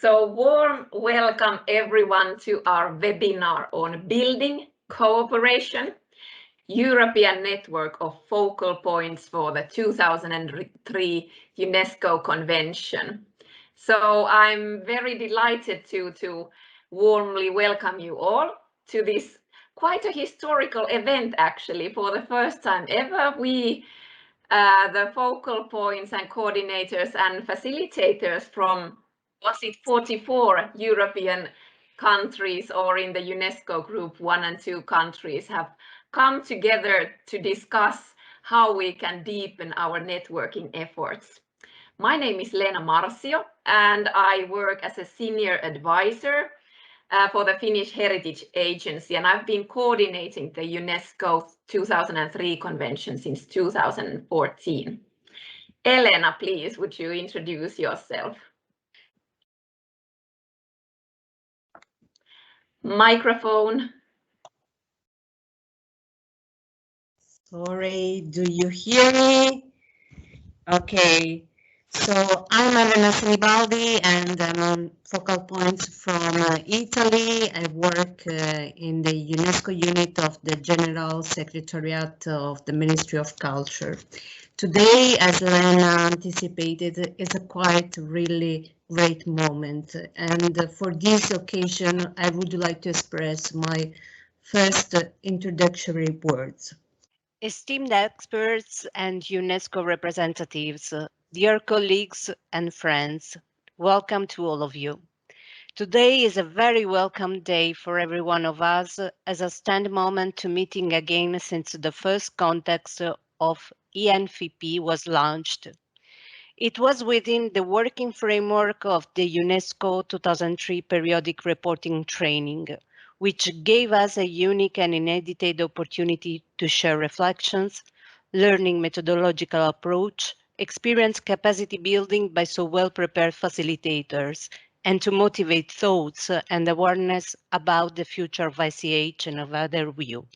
So warm welcome everyone to our webinar on building cooperation, European Network of Focal Points for the 2003 UNESCO Convention. So I'm very delighted to warmly welcome you all to this quite a historical event actually. For the first time ever, we, the focal points and coordinators and facilitators from, was it 44 European countries or in the UNESCO group 1 and 2 countries have come together to discuss how we can deepen our networking efforts. My name is Leena Marsio and I work as a senior advisor for the Finnish Heritage Agency, and I've been coordinating the UNESCO 2003 convention since 2014. Elena, please, would you introduce yourself? Microphone. Sorry, do you hear me? Okay, so I'm Elena Sinibaldi and I'm on focal points from Italy. I work in the UNESCO Unit of the General Secretariat of the Ministry of Culture. Today, as Elena anticipated, is a quite really great moment. And for this occasion, I would like to express my first introductory words. Esteemed experts and UNESCO representatives, dear colleagues and friends, welcome to all of you. Today is a very welcome day for every one of us as a stand moment to meeting again since the first context of ENFP was launched. It was within the working framework of the UNESCO 2003 periodic reporting training, which gave us a unique and unedited opportunity to share reflections, learning methodological approach, experience capacity building by so well-prepared facilitators, and to motivate thoughts and awareness about the future of ICH and of other view.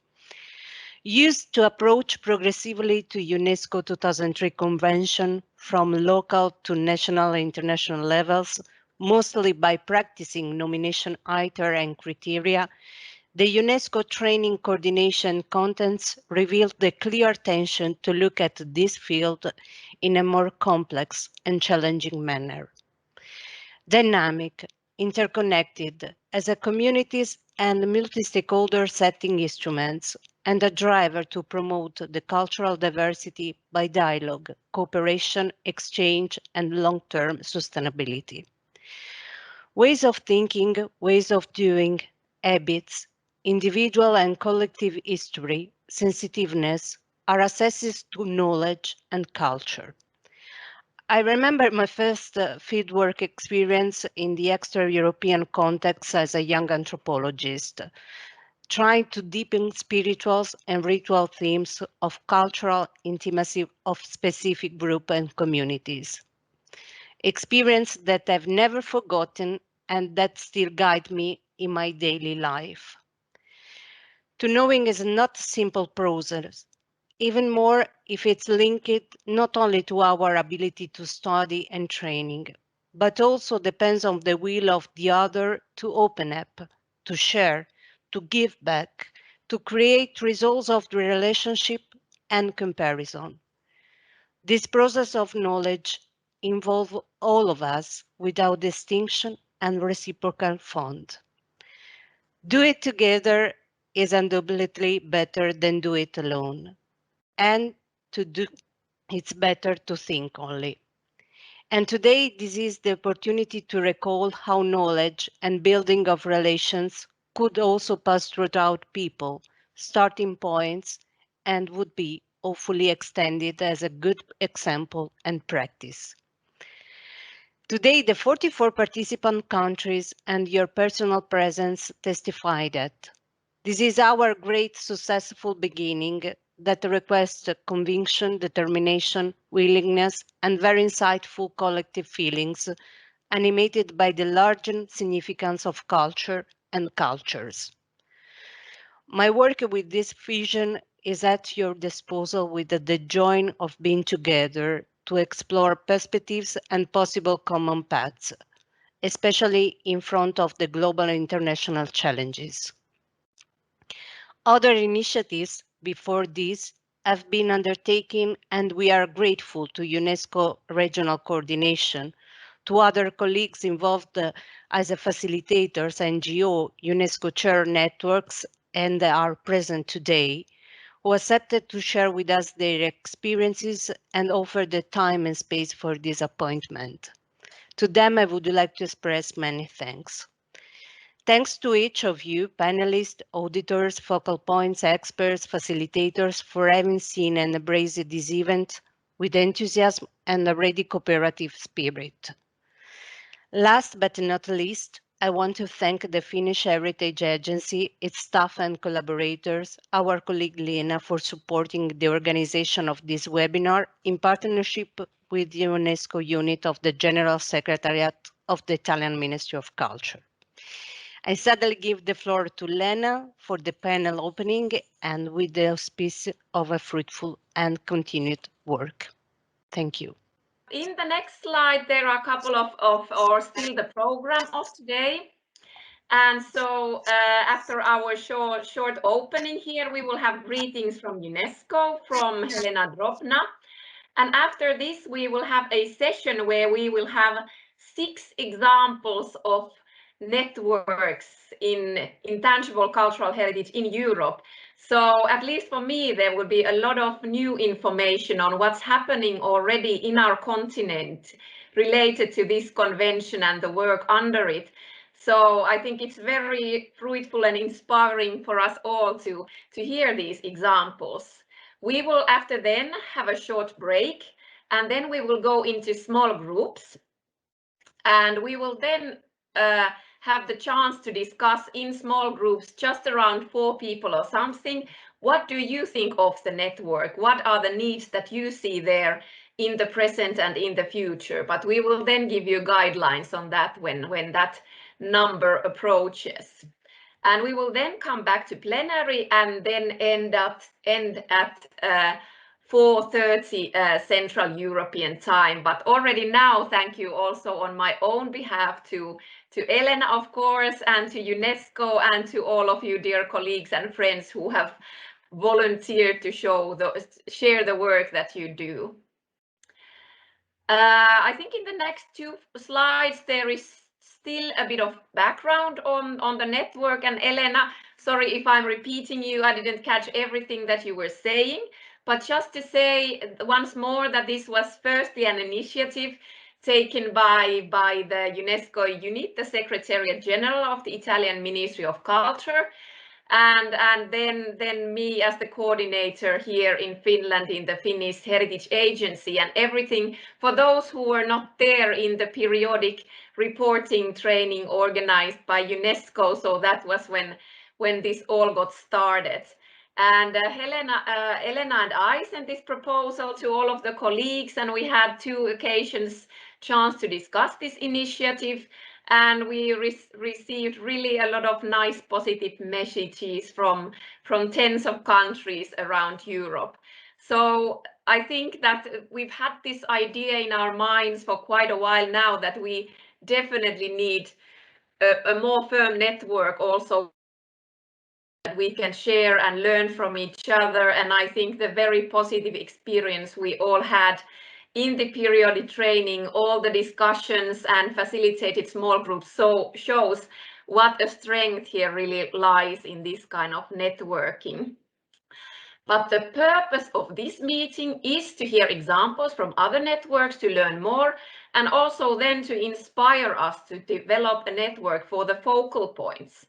Used to approach progressively to UNESCO 2003 convention from local to national and international levels, mostly by practicing nomination ITER and criteria, the UNESCO training coordination contents revealed the clear tension to look at this field in a more complex and challenging manner. Dynamic, interconnected, as a communities and multi-stakeholder setting instruments, and a driver to promote the cultural diversity by dialogue, cooperation, exchange, and long-term sustainability. Ways of thinking, ways of doing, habits, individual and collective history, sensitiveness, are accesses to knowledge and culture. I remember my first fieldwork experience in the extra-European context as a young anthropologist, trying to deepen spirituals and ritual themes of cultural intimacy of specific groups and communities. Experience that I've never forgotten and that still guide me in my daily life. To knowing is not a simple process, even more if it's linked not only to our ability to study and training, but also depends on the will of the other to open up, to share, to give back, to create results of the relationship and comparison. This process of knowledge involves all of us without distinction and reciprocal fund. Do it together is undoubtedly better than do it alone. And to do, it's better to think only. And today, this is the opportunity to recall how knowledge and building of relations could also pass throughout people, starting points, and would be hopefully extended as a good example and practice. Today, the 44 participant countries and your personal presence testify that this is our great successful beginning that requests conviction, determination, willingness, and very insightful collective feelings animated by the larger significance of culture and cultures. My work with this vision is at your disposal with the joy of being together to explore perspectives and possible common paths, especially in front of the global and international challenges. Other initiatives before this have been undertaken, and we are grateful to UNESCO Regional Coordination, to other colleagues involved as a facilitators, NGO, UNESCO Chair Networks, and are present today, who accepted to share with us their experiences and offer the time and space for this appointment. To them, I would like to express many thanks. Thanks to each of you, panelists, auditors, focal points, experts, facilitators, for having seen and embraced this event with enthusiasm and a ready cooperative spirit. Last but not least, I want to thank the Finnish Heritage Agency, its staff and collaborators, our colleague Leena, for supporting the organization of this webinar in partnership with the UNESCO Unit of the General Secretariat of the Italian Ministry of Culture. I suddenly give the floor to Lena for the panel opening and with the auspice of a fruitful and continued work. Thank you. In the next slide, there are a couple or still the program of today. And so after our short opening here, we will have greetings from UNESCO, from Helena Drobna. And after this, we will have a session where we will have 6 examples of networks in intangible cultural heritage in Europe. So at least for me, there will be a lot of new information on what's happening already in our continent related to this convention and the work under it. So I think it's very fruitful and inspiring for us all to hear these examples. We will after then have a short break, and then we will go into small groups, and we will then have the chance to discuss in small groups, just around 4 people or something. What do you think of the network? What are the needs that you see there in the present and in the future? But we will then give you guidelines on that when that number approaches. And we will then come back to plenary and then end at 4:30 Central European time. But already now, thank you also on my own behalf to Elena, of course, and to UNESCO, and to all of you, dear colleagues and friends who have volunteered to share the work that you do. I think in the next 2 slides, there is still a bit of background on the network. And Elena, sorry if I'm repeating you, I didn't catch everything that you were saying, but just to say once more that this was firstly an initiative taken by the UNESCO Unit, the Secretariat General of the Italian Ministry of Culture, and then me as the coordinator here in Finland in the Finnish Heritage Agency, and everything for those who were not there in the periodic reporting training organized by UNESCO. So that was when this all got started. And Elena and I sent this proposal to all of the colleagues, and we had 2 occasions chance to discuss this initiative. And we received really a lot of nice positive messages from tens of countries around Europe. So I think that we've had this idea in our minds for quite a while now that we definitely need a more firm network also that we can share and learn from each other. And I think the very positive experience we all had in the periodic training, all the discussions and facilitated small groups shows what a strength here really lies in this kind of networking. But the purpose of this meeting is to hear examples from other networks, to learn more, and also then to inspire us to develop a network for the focal points.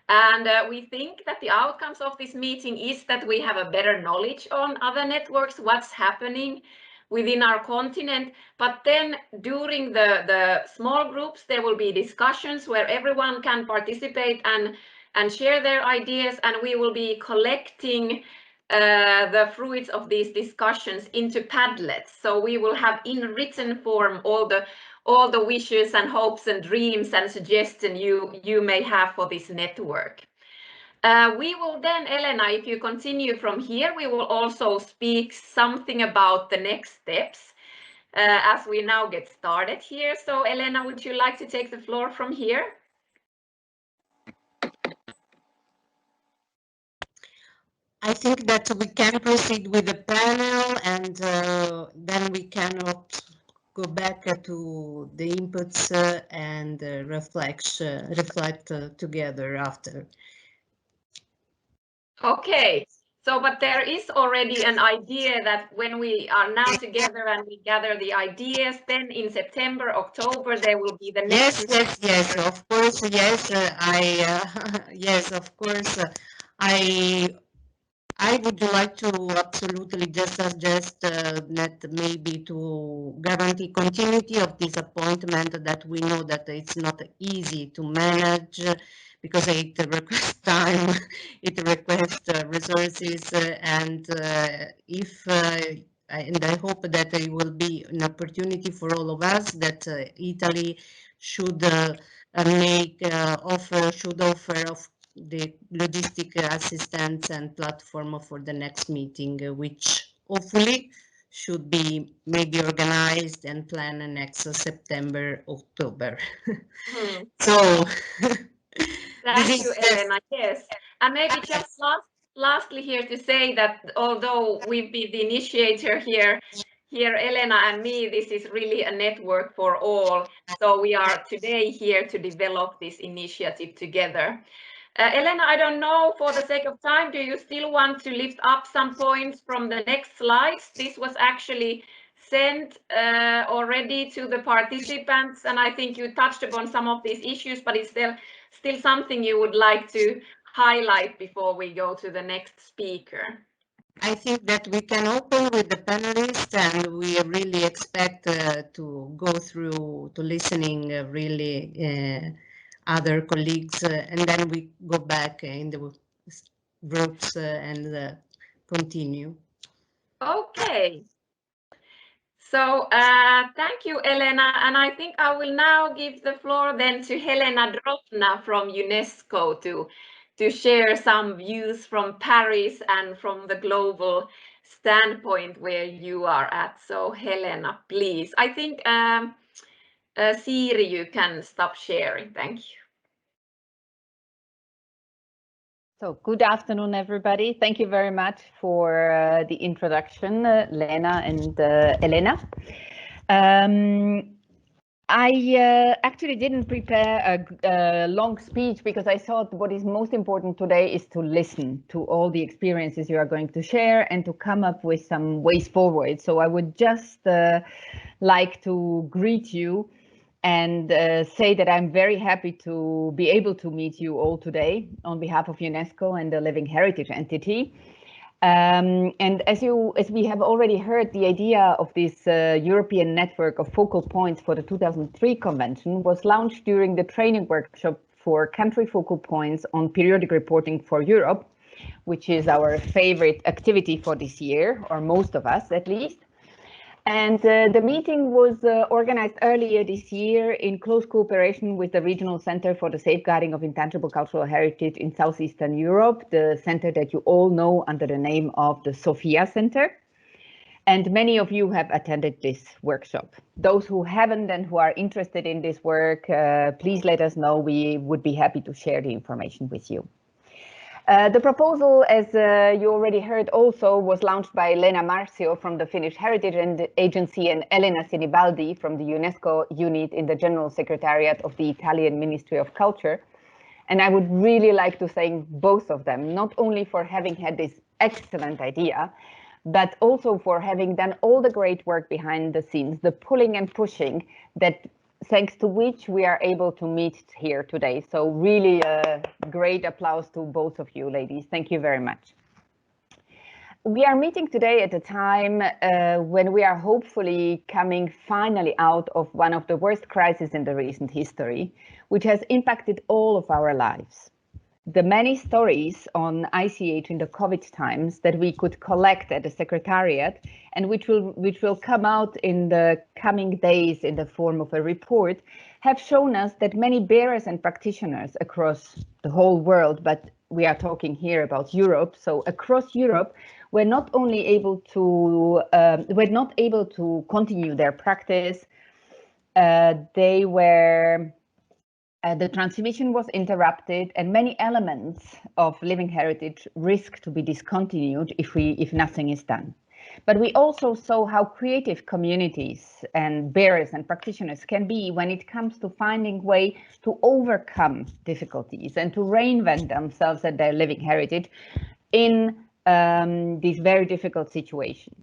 And we think that the outcomes of this meeting is that we have a better knowledge on other networks, what's happening within our continent. But then during the small groups, there will be discussions where everyone can participate and share their ideas, and we will be collecting the fruits of these discussions into Padlets. So we will have in written form all the wishes and hopes and dreams and suggestions you may have for this network. We will then, Elena, if you continue from here, we will also speak something about the next steps. as we now get started here. So Elena, would you like to take the floor from here? I think that we can proceed with the panel, and then we can go back to the inputs and reflect together after. Okay, so but there is already an idea that when we are now together and we gather the ideas, then in September, October, there will be the next. Yes, of course, yes, yes, of course, I would like to absolutely just suggest that maybe to guarantee continuity of this appointment, that we know that it's not easy to manage because it requires time, it requires resources, and and I hope that it will be an opportunity for all of us that Italy should offer of the logistic assistance and platform for the next meeting, which hopefully should be maybe organized and planned next September, October. So Thank you, Elena. Yes, and maybe just lastly here to say that although we've been the initiator here, Elena and me, this is really a network for all. So we are today here to develop this initiative together. Elena, I don't know, for the sake of time, do you still want to lift up some points from the next slides? This was actually sent already to the participants, and I think you touched upon some of these issues, but it's still something you would like to highlight before we go to the next speaker. I think that we can open with the panelists, and we really expect to go through to listening really other colleagues, and then we go back in the groups and continue. Okay. So thank you, Elena. And I think I will now give the floor then to Helena Drobna from UNESCO to share some views from Paris and from the global standpoint where you are at. So Helena, please. I think Siri, you can stop sharing. Thank you. So good afternoon, everybody. Thank you very much for the introduction, Leena and Elena. I actually didn't prepare a long speech because I thought what is most important today is to listen to all the experiences you are going to share and to come up with some ways forward. So I would just like to greet you and say that I'm very happy to be able to meet you all today on behalf of UNESCO and the Living Heritage Entity. And as we have already heard, the idea of this European network of focal points for the 2003 convention was launched during the training workshop for country focal points on periodic reporting for Europe, which is our favorite activity for this year, or most of us at least. And the meeting was organized earlier this year in close cooperation with the Regional Center for the Safeguarding of Intangible Cultural Heritage in Southeastern Europe, the center that you all know under the name of the Sophia Center. And many of you have attended this workshop. Those who haven't and who are interested in this work, please let us know. We would be happy to share the information with you. The proposal, as you already heard, also was launched by Leena Marsio from the Finnish Heritage Agency and Elena Sinibaldi from the UNESCO Unit in the General Secretariat of the Italian Ministry of Culture. And I would really like to thank both of them, not only for having had this excellent idea, but also for having done all the great work behind the scenes, the pulling and pushing that thanks to which we are able to meet here today. So really a great applause to both of you, ladies. Thank you very much. We are meeting today at a time when we are hopefully coming finally out of one of the worst crises in the recent history, which has impacted all of our lives. The many stories on ICH in the COVID times that we could collect at the Secretariat and which will come out in the coming days in the form of a report have shown us that many bearers and practitioners across the whole world, but we are talking here about Europe. So across Europe, we're not able to continue their practice. The transmission was interrupted, and many elements of living heritage risk to be discontinued if nothing is done. But we also saw how creative communities and bearers and practitioners can be when it comes to finding ways to overcome difficulties and to reinvent themselves and their living heritage in this very difficult situation.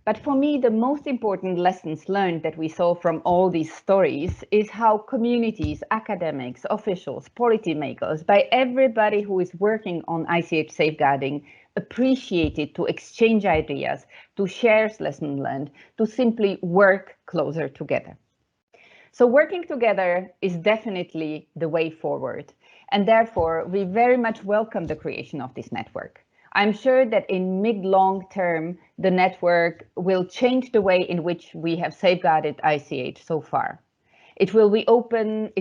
But for me, the most important lessons learned that we saw from all these stories is how communities, academics, officials, policymakers, by everybody who is working on ICH safeguarding, appreciated to exchange ideas, to share lessons learned, to simply work closer together. So working together is definitely the way forward. And therefore, we very much welcome the creation of this network. I'm sure that in mid-long term, the network will change the way in which we have safeguarded ICH so far. It will open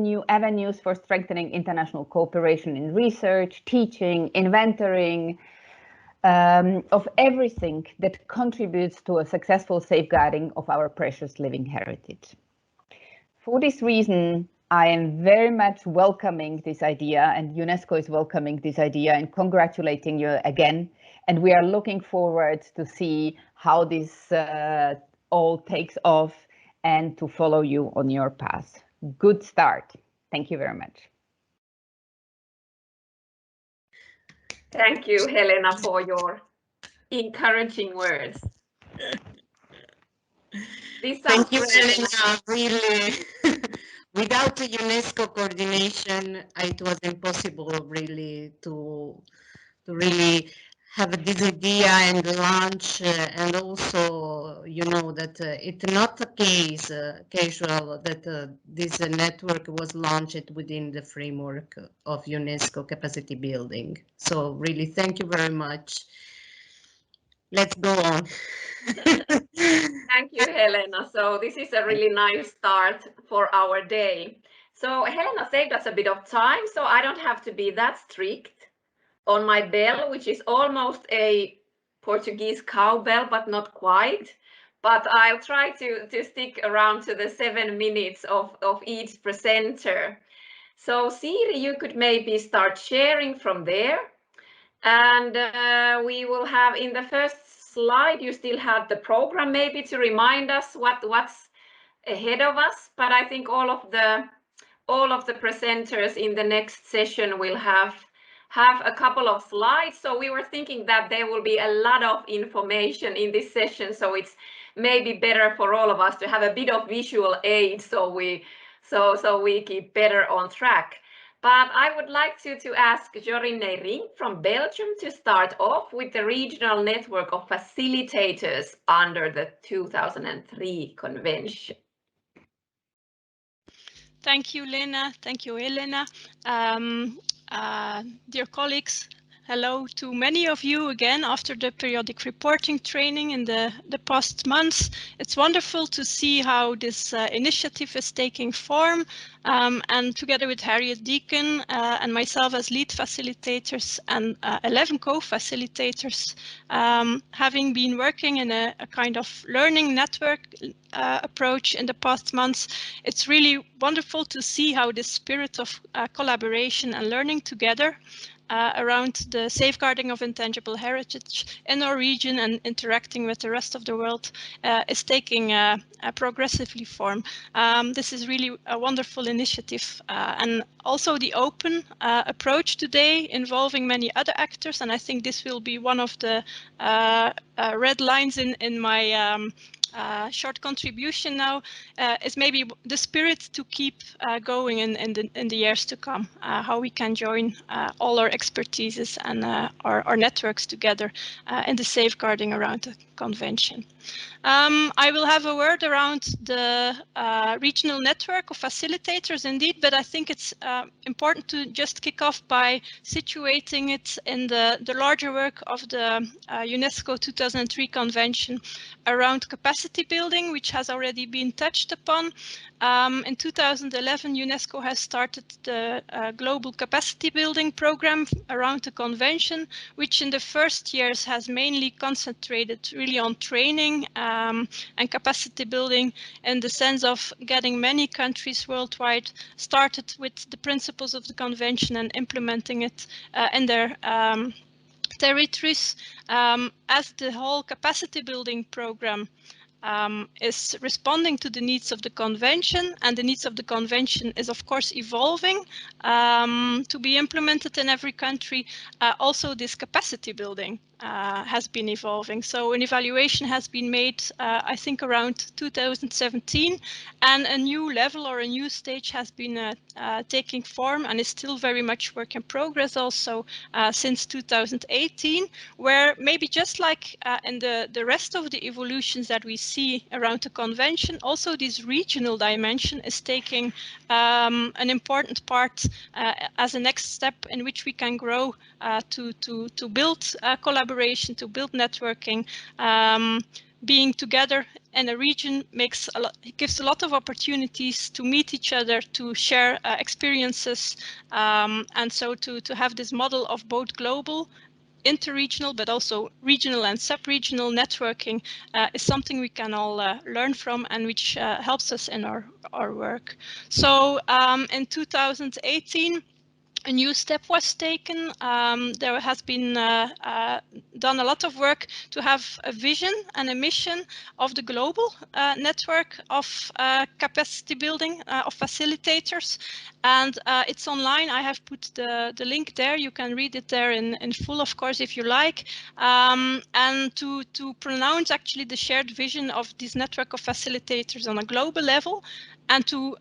new avenues for strengthening international cooperation in research, teaching, inventorying, of everything that contributes to a successful safeguarding of our precious living heritage. For this reason, I am very much welcoming this idea, and UNESCO is welcoming this idea and congratulating you again. And we are looking forward to see how this all takes off and to follow you on your path. Good start. Thank you very much. Thank you, Helena, for your encouraging words. Thank you, Elena. Really, without the UNESCO coordination, it was impossible really to really have this idea and launch, and also, you know, that it's not a case casual that this network was launched within the framework of UNESCO capacity building. So really, thank you very much. Let's go on. Thank you, Helena. So this is a really nice start for our day. So Helena saved us a bit of time, so I don't have to be that strict on my bell, which is almost a Portuguese cowbell, but not quite. But I'll try to stick around to the 7 minutes of each presenter. So Siri, you could maybe start sharing from there. And we will have in the first slide, you still had the program maybe to remind us what's ahead of us. But I think all of the presenters in the next session will have a couple of slides. So we were thinking that there will be a lot of information in this session. So it's maybe better for all of us to have a bit of visual aid so we keep better on track. But I would like to ask Jorijn Neyrinck from Belgium to start off with the regional network of facilitators under the 2003 convention. Thank you, Leena. Thank you, Elena. Dear colleagues, hello to many of you again after the periodic reporting training in the past months. It's wonderful to see how this initiative is taking form, and together with Harriet Deacon and myself as lead facilitators and 11 co-facilitators, having been working in a kind of learning network approach in the past months, it's really wonderful to see how the spirit of collaboration and learning together around the safeguarding of intangible heritage in our region and interacting with the rest of the world is taking progressively form. This is really a wonderful initiative, and also the open approach today involving many other actors, and I think this will be one of the red lines in my short contribution now, is maybe the spirit to keep going in the years to come, how we can join all our expertises and our networks together in the safeguarding around the convention. I will have a word around the regional network of facilitators indeed, but I think it's important to just kick off by situating it in the larger work of the UNESCO 2003 convention around capacity building, which has already been touched upon. In 2011, UNESCO has started the global capacity building program around the convention, which in the first years has mainly concentrated really on training and capacity building, in the sense of getting many countries worldwide started with the principles of the convention and implementing it in their territories. As the whole capacity building program is responding to the needs of the convention, and the needs of the convention is of course evolving to be implemented in every country. Also this capacity building has been evolving. So an evaluation has been made, I think around 2017, and a new level or a new stage has been taking form and is still very much work in progress also since 2018, where maybe just like in the rest of the evolutions that we see around the convention, also this regional dimension is taking an important part as a next step in which we can grow to build collaboration, to build networking. Being together in a region gives a lot of opportunities to meet each other, to share experiences, and so to have this model of both global, interregional, but also regional and sub-regional networking is something we can all learn from, and which helps us in our work. So in 2018, a new step was taken. There has been done a lot of work to have a vision and a mission of the global network of capacity building of facilitators, and it's online. I have put the link there. You can read it there in full, of course, if you like. And to pronounce actually the shared vision of this network of facilitators on a global level, and to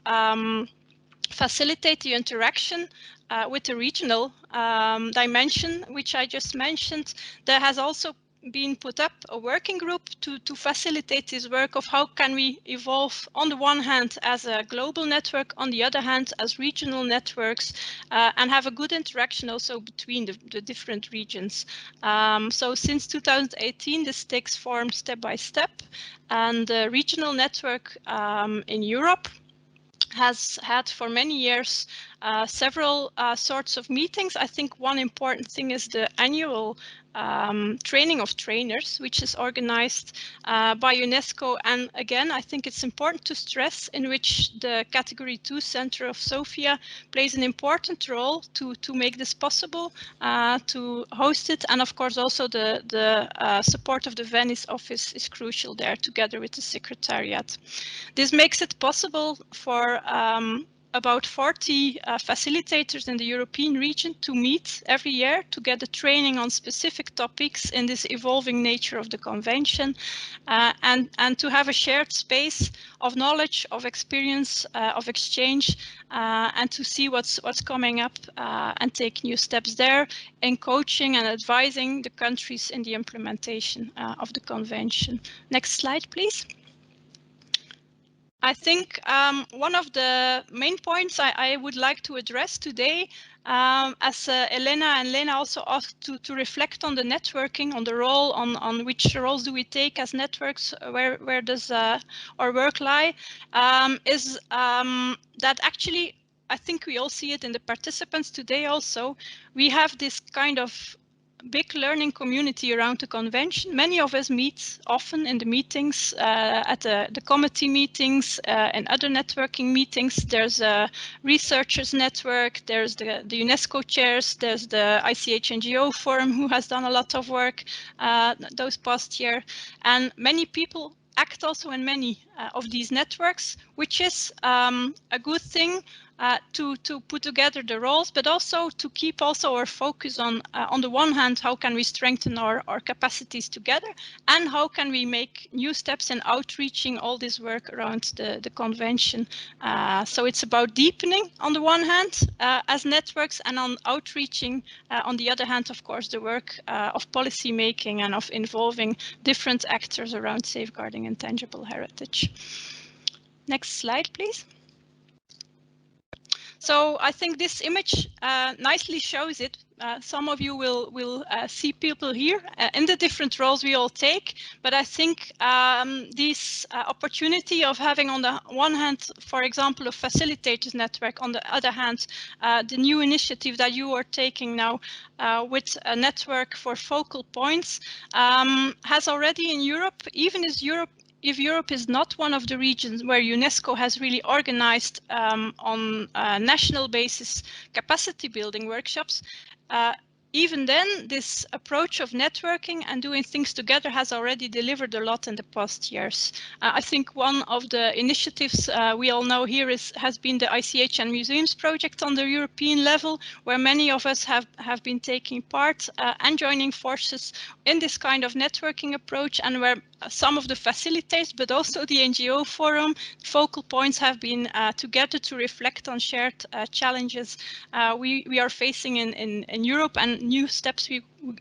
facilitate the interaction with the regional dimension, which I just mentioned. There has also been put up a working group to facilitate this work of how can we evolve on the one hand as a global network, on the other hand as regional networks, and have a good interaction also between the different regions. So since 2018, this takes form step by step, and the regional network in Europe has had for many years several sorts of meetings. I think one important thing is the annual training of trainers, which is organized by UNESCO. And again, I think it's important to stress, in which the Category 2 Center of Sofia plays an important role to make this possible, to host it. And of course, also the support of the Venice office is crucial there, together with the Secretariat. This makes it possible for about 40 facilitators in the European region to meet every year to get a training on specific topics in this evolving nature of the convention, and to have a shared space of knowledge, of experience, of exchange, and to see what's coming up and take new steps there in coaching and advising the countries in the implementation of the convention. Next slide, please. I think one of the main points I would like to address today, as Elena and Leena also asked to reflect on the networking, on the role, on which roles do we take as networks, where does our work lie, is that actually, I think we all see it in the participants today also, we have this kind of big learning community around the convention. Many of us meet often in the meetings, at the committee meetings, and other networking meetings. There's a researchers network, there's the UNESCO chairs, there's the ICH NGO forum, who has done a lot of work those past year. And many people act also in many of these networks, which is a good thing to put together the roles, but also to keep also our focus on the one hand, how can we strengthen our capacities together, and how can we make new steps in outreaching all this work around the convention. So it's about deepening on the one hand as networks, and on outreaching on the other hand, of course, the work of policy making and of involving different actors around safeguarding intangible heritage. Next slide, please. So I think this image nicely shows it. some of you will see people here in the different roles we all take, but I think this opportunity of having on the one hand, for example, a facilitators network, on the other hand, the new initiative that you are taking now with a network for focal points has already in Europe, even if Europe is not one of the regions where UNESCO has really organized on a national basis capacity building workshops, even then, this approach of networking and doing things together has already delivered a lot in the past years. I think one of the initiatives we all know here has been the ICH and Museums project on the European level, where many of us have been taking part and joining forces in this kind of networking approach, and where some of the facilitators, but also the NGO forum, focal points have been together to reflect on shared challenges we are facing in Europe, and new steps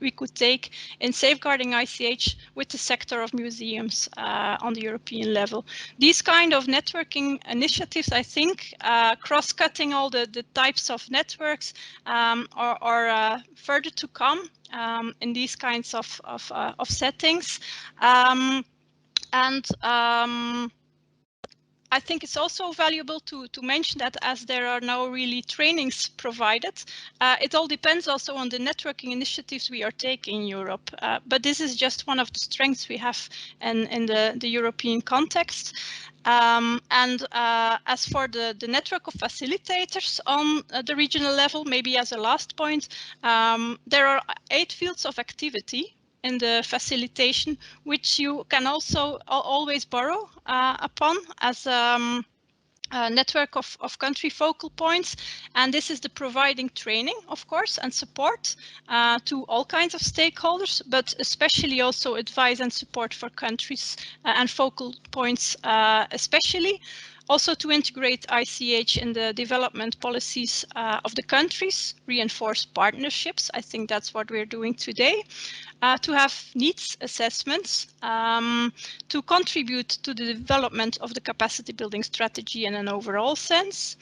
we could take in safeguarding ICH with the sector of museums on the European level. These kind of networking initiatives, I think, cross-cutting all the types of networks are further to come in these kinds of settings. I think it's also valuable to mention that as there are no really trainings provided, it all depends also on the networking initiatives we are taking in Europe. But this is just one of the strengths we have in the European context. As for the network of facilitators on the regional level, maybe as a last point, there are 8 fields of activity in the facilitation, which you can also always borrow upon as a network of country focal points. And this is the providing training, of course, and support to all kinds of stakeholders, but especially also advice and support for countries and focal points especially. Also to integrate ICH in the development policies of the countries, reinforce partnerships. I think that's what we're doing today. To have needs assessments, to contribute to the development of the capacity building strategy in an overall sense,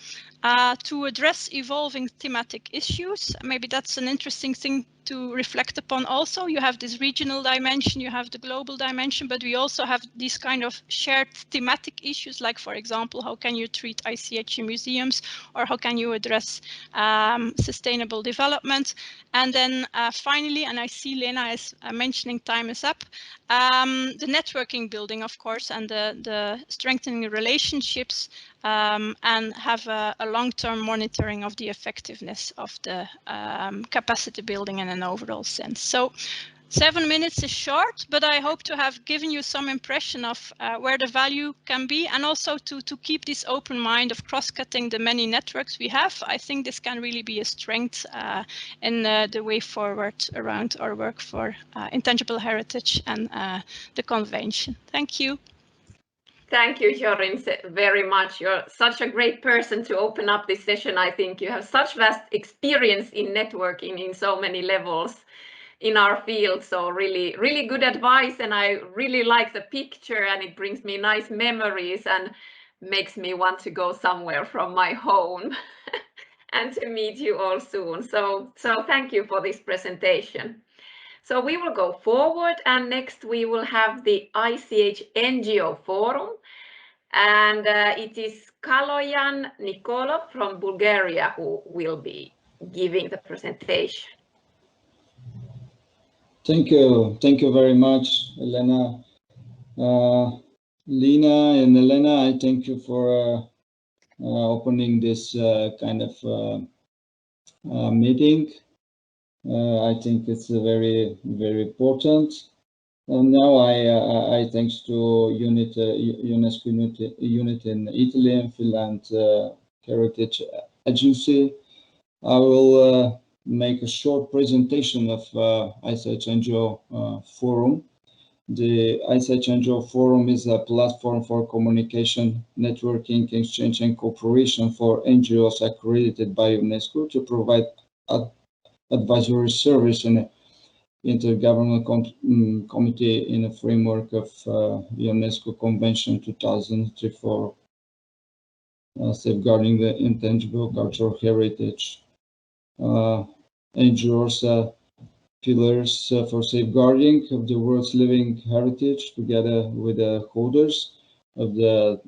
to address evolving thematic issues. Maybe that's an interesting thing to reflect upon also. You have this regional dimension, you have the global dimension, but we also have these kind of shared thematic issues, like, for example, how can you treat ICH in museums, or how can you address sustainable development? And then finally, and I see Leena is mentioning time is up, the networking building, of course, and the strengthening relationships, and have a long-term monitoring of the effectiveness of the capacity building in an overall sense. So 7 minutes is short, but I hope to have given you some impression of where the value can be, and also to keep this open mind of cross-cutting the many networks we have. I think this can really be a strength in the way forward around our work for intangible heritage and the convention. Thank you. Thank you, Jorijn, very much. You're such a great person to open up this session. I think you have such vast experience in networking in so many levels in our field. So really good advice. And I really like the picture, and it brings me nice memories and makes me want to go somewhere from my home and to meet you all soon. So thank you for this presentation. So we will go forward, and next we will have the ICH NGO Forum, and it is Kaloyan Nikolov from Bulgaria who will be giving the presentation. Thank you very much, Elena. Leena and Elena, I thank you for opening this kind of meeting. I think it's very important. And now I thanks to UNESCO Unit in Italy and Finland Heritage Agency. I will make a short presentation of ICH NGO Forum. The ICH NGO Forum is a platform for communication, networking, exchange, and cooperation for NGOs accredited by UNESCO to provide advisory service and intergovernmental committee in a framework of UNESCO Convention 2003 for safeguarding the intangible cultural heritage. NGOs pillars for safeguarding of the world's living heritage, together with the holders of the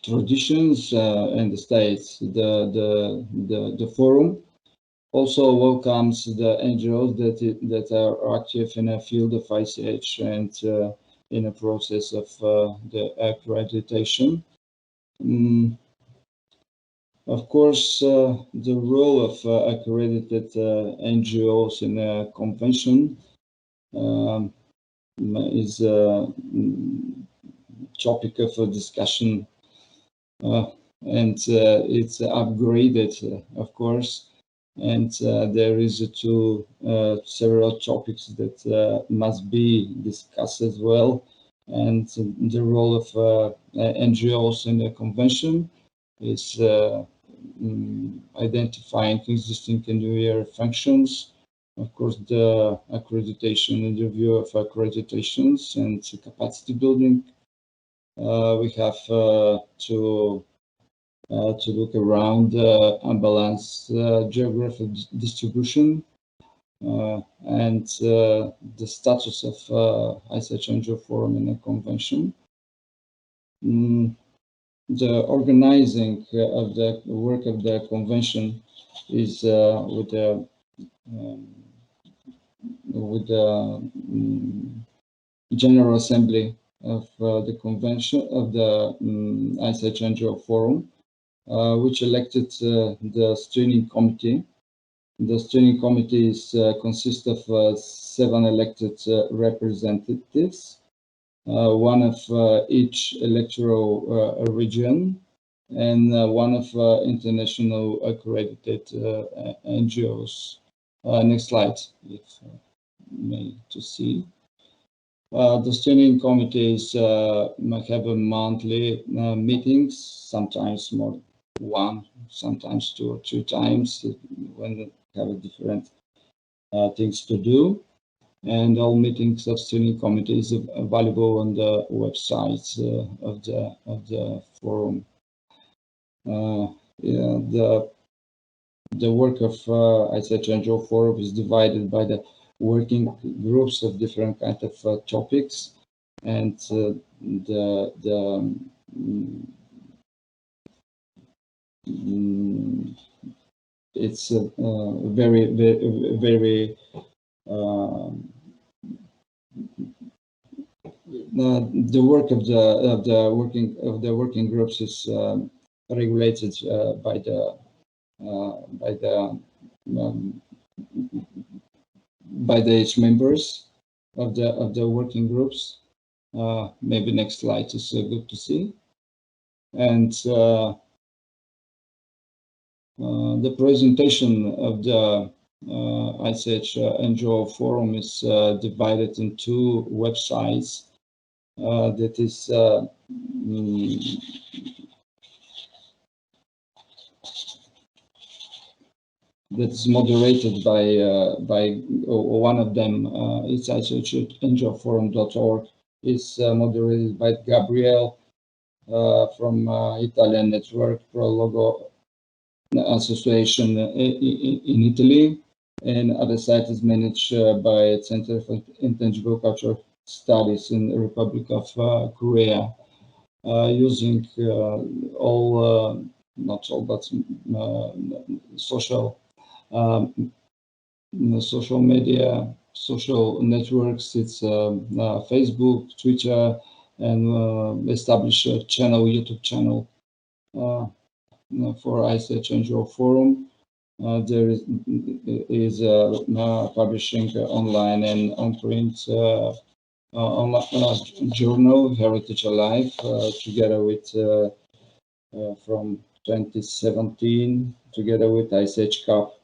traditions and the states. The forum also welcomes the NGOs that are active in a field of ICH and in a process of the accreditation. Of course, the role of accredited NGOs in a convention is a topic of discussion, and it's upgraded, of course. And there is several topics that must be discussed as well. And the role of NGOs in the convention is identifying existing and new functions. Of course, the accreditation and review of accreditations and capacity building. We have to look around unbalanced geographic distribution and the status of ICH NGO Forum in a convention. The organizing of the work of the convention is with the General Assembly of the convention of the ICH NGO Forum, which elected the steering committee. The steering committee consists of 7 elected representatives, one of each electoral region, and one of international accredited NGOs. Next slide, if may to see. The steering committees might have a monthly meetings, sometimes more 1, sometimes 2 or 3 times when they have different things to do. And all meetings of steering committees are available on the websites of the forum. The work of ICH NGO Forum is divided by the working groups of different kinds of topics, and it's very the work of the working groups is regulated by the members of the working groups. Maybe next slide is good to see. And the presentation of the ICH NGO Forum is divided in 2 websites. That is moderated by one of them. It's ICHNGOforum.org. It's moderated by Gabriel from Italian Network Pro Logo Association in Italy, and other site is managed by Center for Intangible Cultural Studies in the Republic of Korea, using all, not all, but social media, social networks. It's Facebook, Twitter, and established a channel, YouTube channel for ICH NGO Forum. There is publishing online and on-print journal, Heritage Alive, together with from 2017, together with ICH Cup,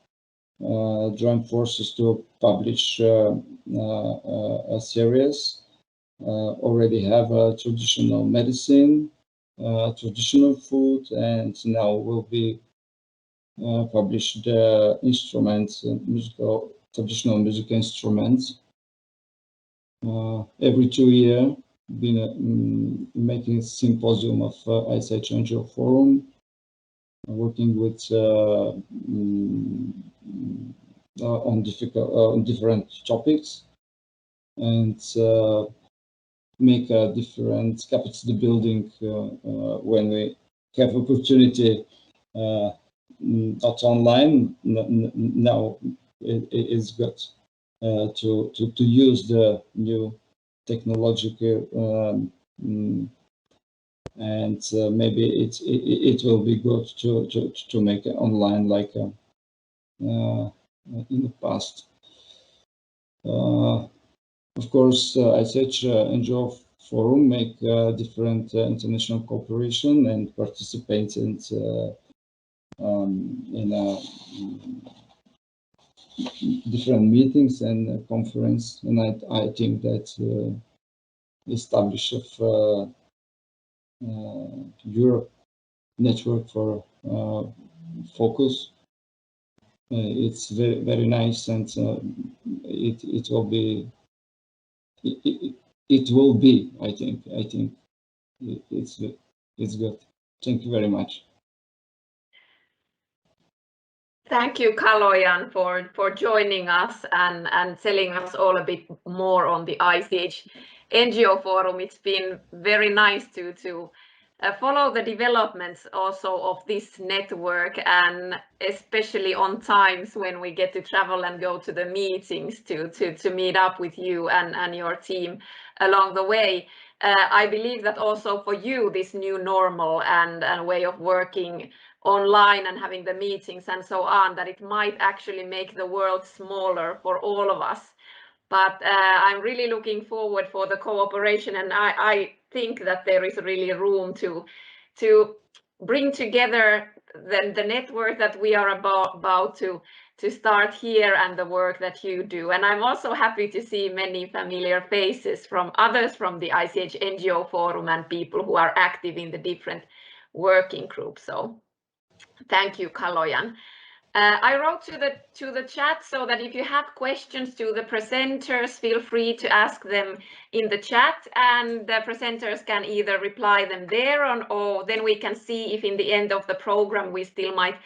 join forces to publish a series. Already have traditional medicine, traditional food, and now will be published instruments, traditional music instruments. Every 2 years, been making a symposium of ICH NGO Forum. working with on different topics, and make a different capacity building when we have opportunity, not online. Now it is good to use the new technological, and maybe it will be good to make it online like in the past. Of course, ICH NGO Forum make different international cooperation and participate in different meetings and conference. And I think that establish of Europe network for focus. It's very nice, and it will be. It will be. I think it's good. Thank you very much. Thank you, Kaloyan, for joining us and telling us all a bit more on the ICH NGO Forum. It's been very nice to follow the developments also of this network, and especially on times when we get to travel and go to the meetings to meet up with you and your team along the way. I believe that also for you, this new normal and way of working online and having the meetings and so on, that it might actually make the world smaller for all of us. But I'm really looking forward for the cooperation, and I think that there is really room to bring together the network that we are about to start here and the work that you do. And I'm also happy to see many familiar faces from others from the ICH NGO Forum and people who are active in the different working groups. So thank you, Kaloyan. I wrote to the chat so that if you have questions to the presenters, feel free to ask them in the chat, and the presenters can either reply them there or then we can see if in the end of the program we still might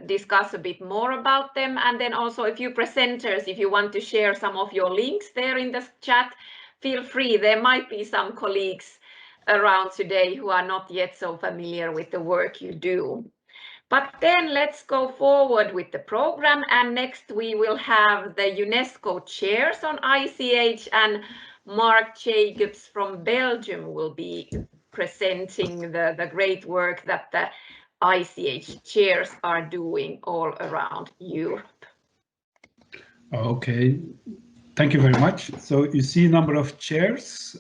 discuss a bit more about them. And then also, if you presenters, if you want to share some of your links there in the chat, feel free. There might be some colleagues around today who are not yet so familiar with the work you do. But then let's go forward with the program, and next we will have the UNESCO chairs on ICH, and Marc Jacobs from Belgium will be presenting the great work that the ICH chairs are doing all around Europe. Okay, thank you very much. So you see a number of chairs.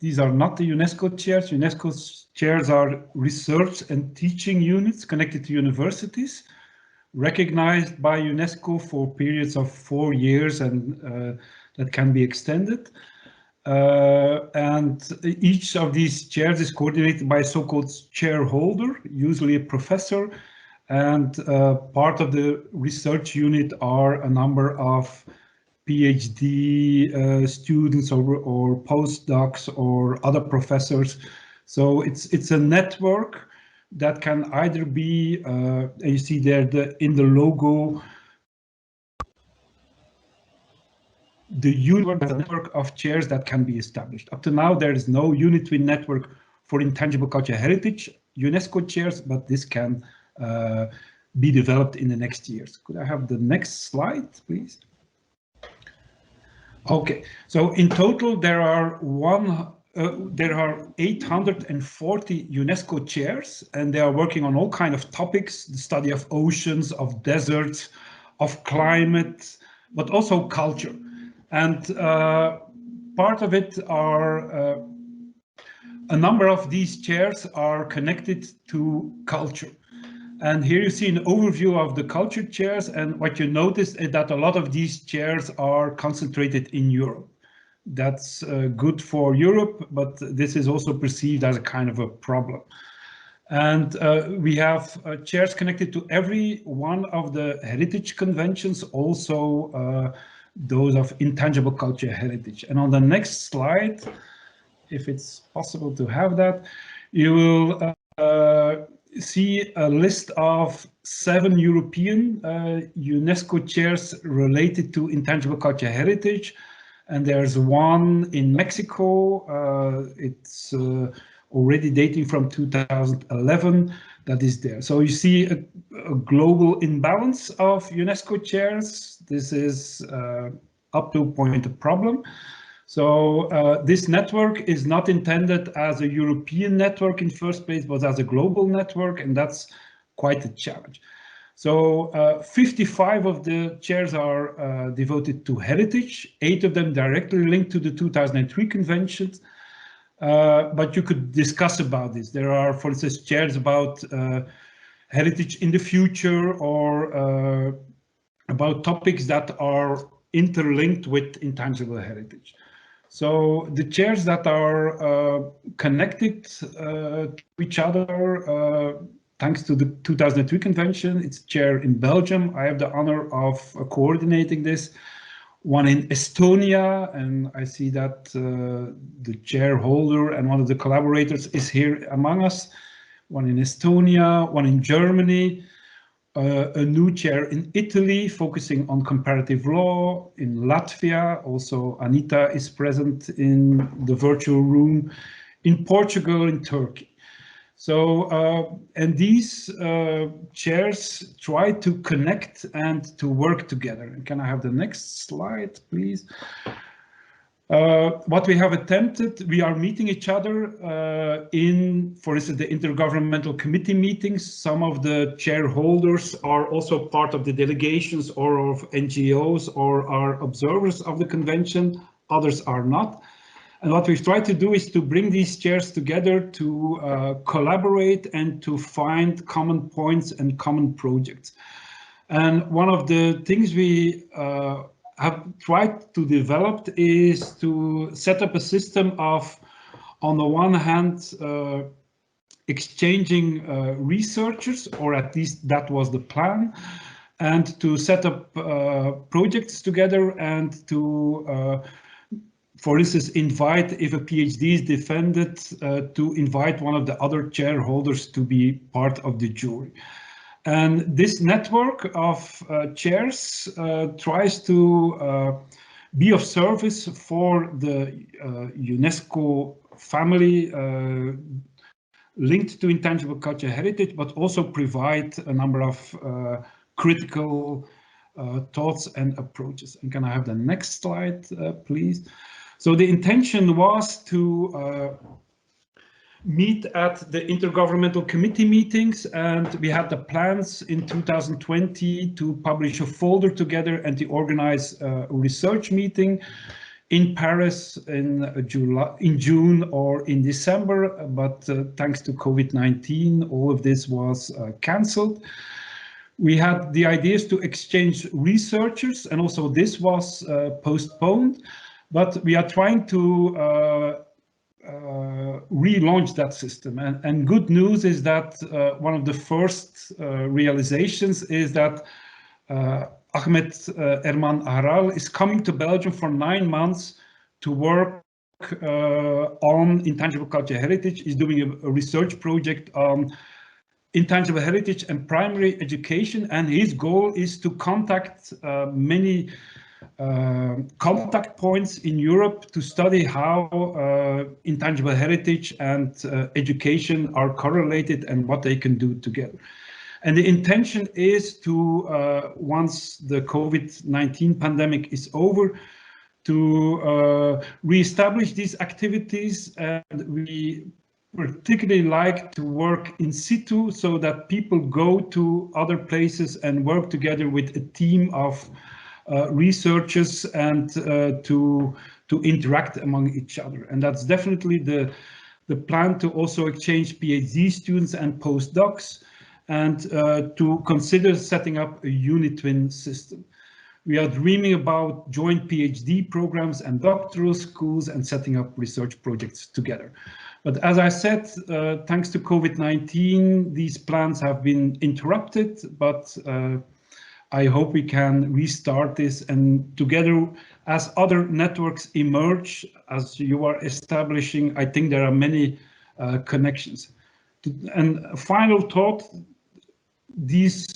These are not the UNESCO chairs. UNESCO's chairs are research and teaching units connected to universities, recognized by UNESCO for periods of 4 years, and that can be extended. And each of these chairs is coordinated by a so-called chairholder, usually a professor, and part of the research unit are a number of PhD students or postdocs or other professors. So it's a network that can either be, you see there in the logo, the network of chairs that can be established. Up to now, there is no unitary network for intangible cultural heritage UNESCO chairs, but this can be developed in the next years. Could I have the next slide, please? Okay, so in total there are 840 UNESCO chairs, and they are working on all kinds of topics: the study of oceans, of deserts, of climate, but also culture. And part of it are a number of these chairs are connected to culture. And here you see an overview of the culture chairs, and what you notice is that a lot of these chairs are concentrated in Europe. That's good for Europe, but this is also perceived as a kind of a problem. And we have chairs connected to every one of the heritage conventions, also those of intangible cultural heritage. And on the next slide, if it's possible to have that, you will see a list of 7 European UNESCO chairs related to intangible cultural heritage, and there's one in Mexico. It's already dating from 2011 that is there. So you see a global imbalance of UNESCO chairs. This is up to a point a problem. So this network is not intended as a European network in first place, but as a global network, and that's quite a challenge. So 55 of the chairs are devoted to heritage, 8 of them directly linked to the 2003 conventions. But you could discuss about this. There are, for instance, chairs about heritage in the future, or about topics that are interlinked with intangible heritage. So the chairs that are connected to each other, thanks to the 2003 convention, it's chair in Belgium. I have the honor of coordinating this. One in Estonia, and I see that the chair holder and one of the collaborators is here among us. One in Estonia, one in Germany, a new chair in Italy focusing on comparative law, in Latvia. Also Anita is present in the virtual room, in Portugal, in Turkey. So, and these chairs try to connect and to work together. Can I have the next slide, please? What we have attempted, we are meeting each other in, for instance, the intergovernmental committee meetings. Some of the chair holders are also part of the delegations or of NGOs or are observers of the convention. Others are not. And what we've tried to do is to bring these chairs together to collaborate and to find common points and common projects. And one of the things we have tried to develop is to set up a system of, on the one hand, exchanging researchers, or at least that was the plan, and to set up projects together and to for instance, invite, if a PhD is defended, to invite one of the other chair holders to be part of the jury. And this network of chairs tries to be of service for the UNESCO family linked to intangible cultural heritage, but also provide a number of critical thoughts and approaches. And can I have the next slide, please? So the intention was to meet at the intergovernmental committee meetings, and we had the plans in 2020 to publish a folder together and to organize a research meeting in Paris in June or in December, but thanks to COVID-19, all of this was cancelled. We had the ideas to exchange researchers, and also this was postponed. But we are trying to relaunch that system. And good news is that one of the first realizations is that Ahmed Erman Aral is coming to Belgium for 9 months to work on intangible cultural heritage. He's doing a research project on intangible heritage and primary education. And his goal is to contact many contact points in Europe to study how intangible heritage and education are correlated and what they can do together. And the intention is to, once the COVID-19 pandemic is over, to re-establish these activities. And we particularly like to work in situ so that people go to other places and work together with a team of researchers and to interact among each other. And that's definitely the plan, to also exchange PhD students and postdocs, and to consider setting up a unitwin system. We are dreaming about joint PhD programs and doctoral schools and setting up research projects together. But as I said, thanks to COVID-19, these plans have been interrupted, but I hope we can restart this, and together, as other networks emerge, as you are establishing, I think there are many connections. And a final thought, these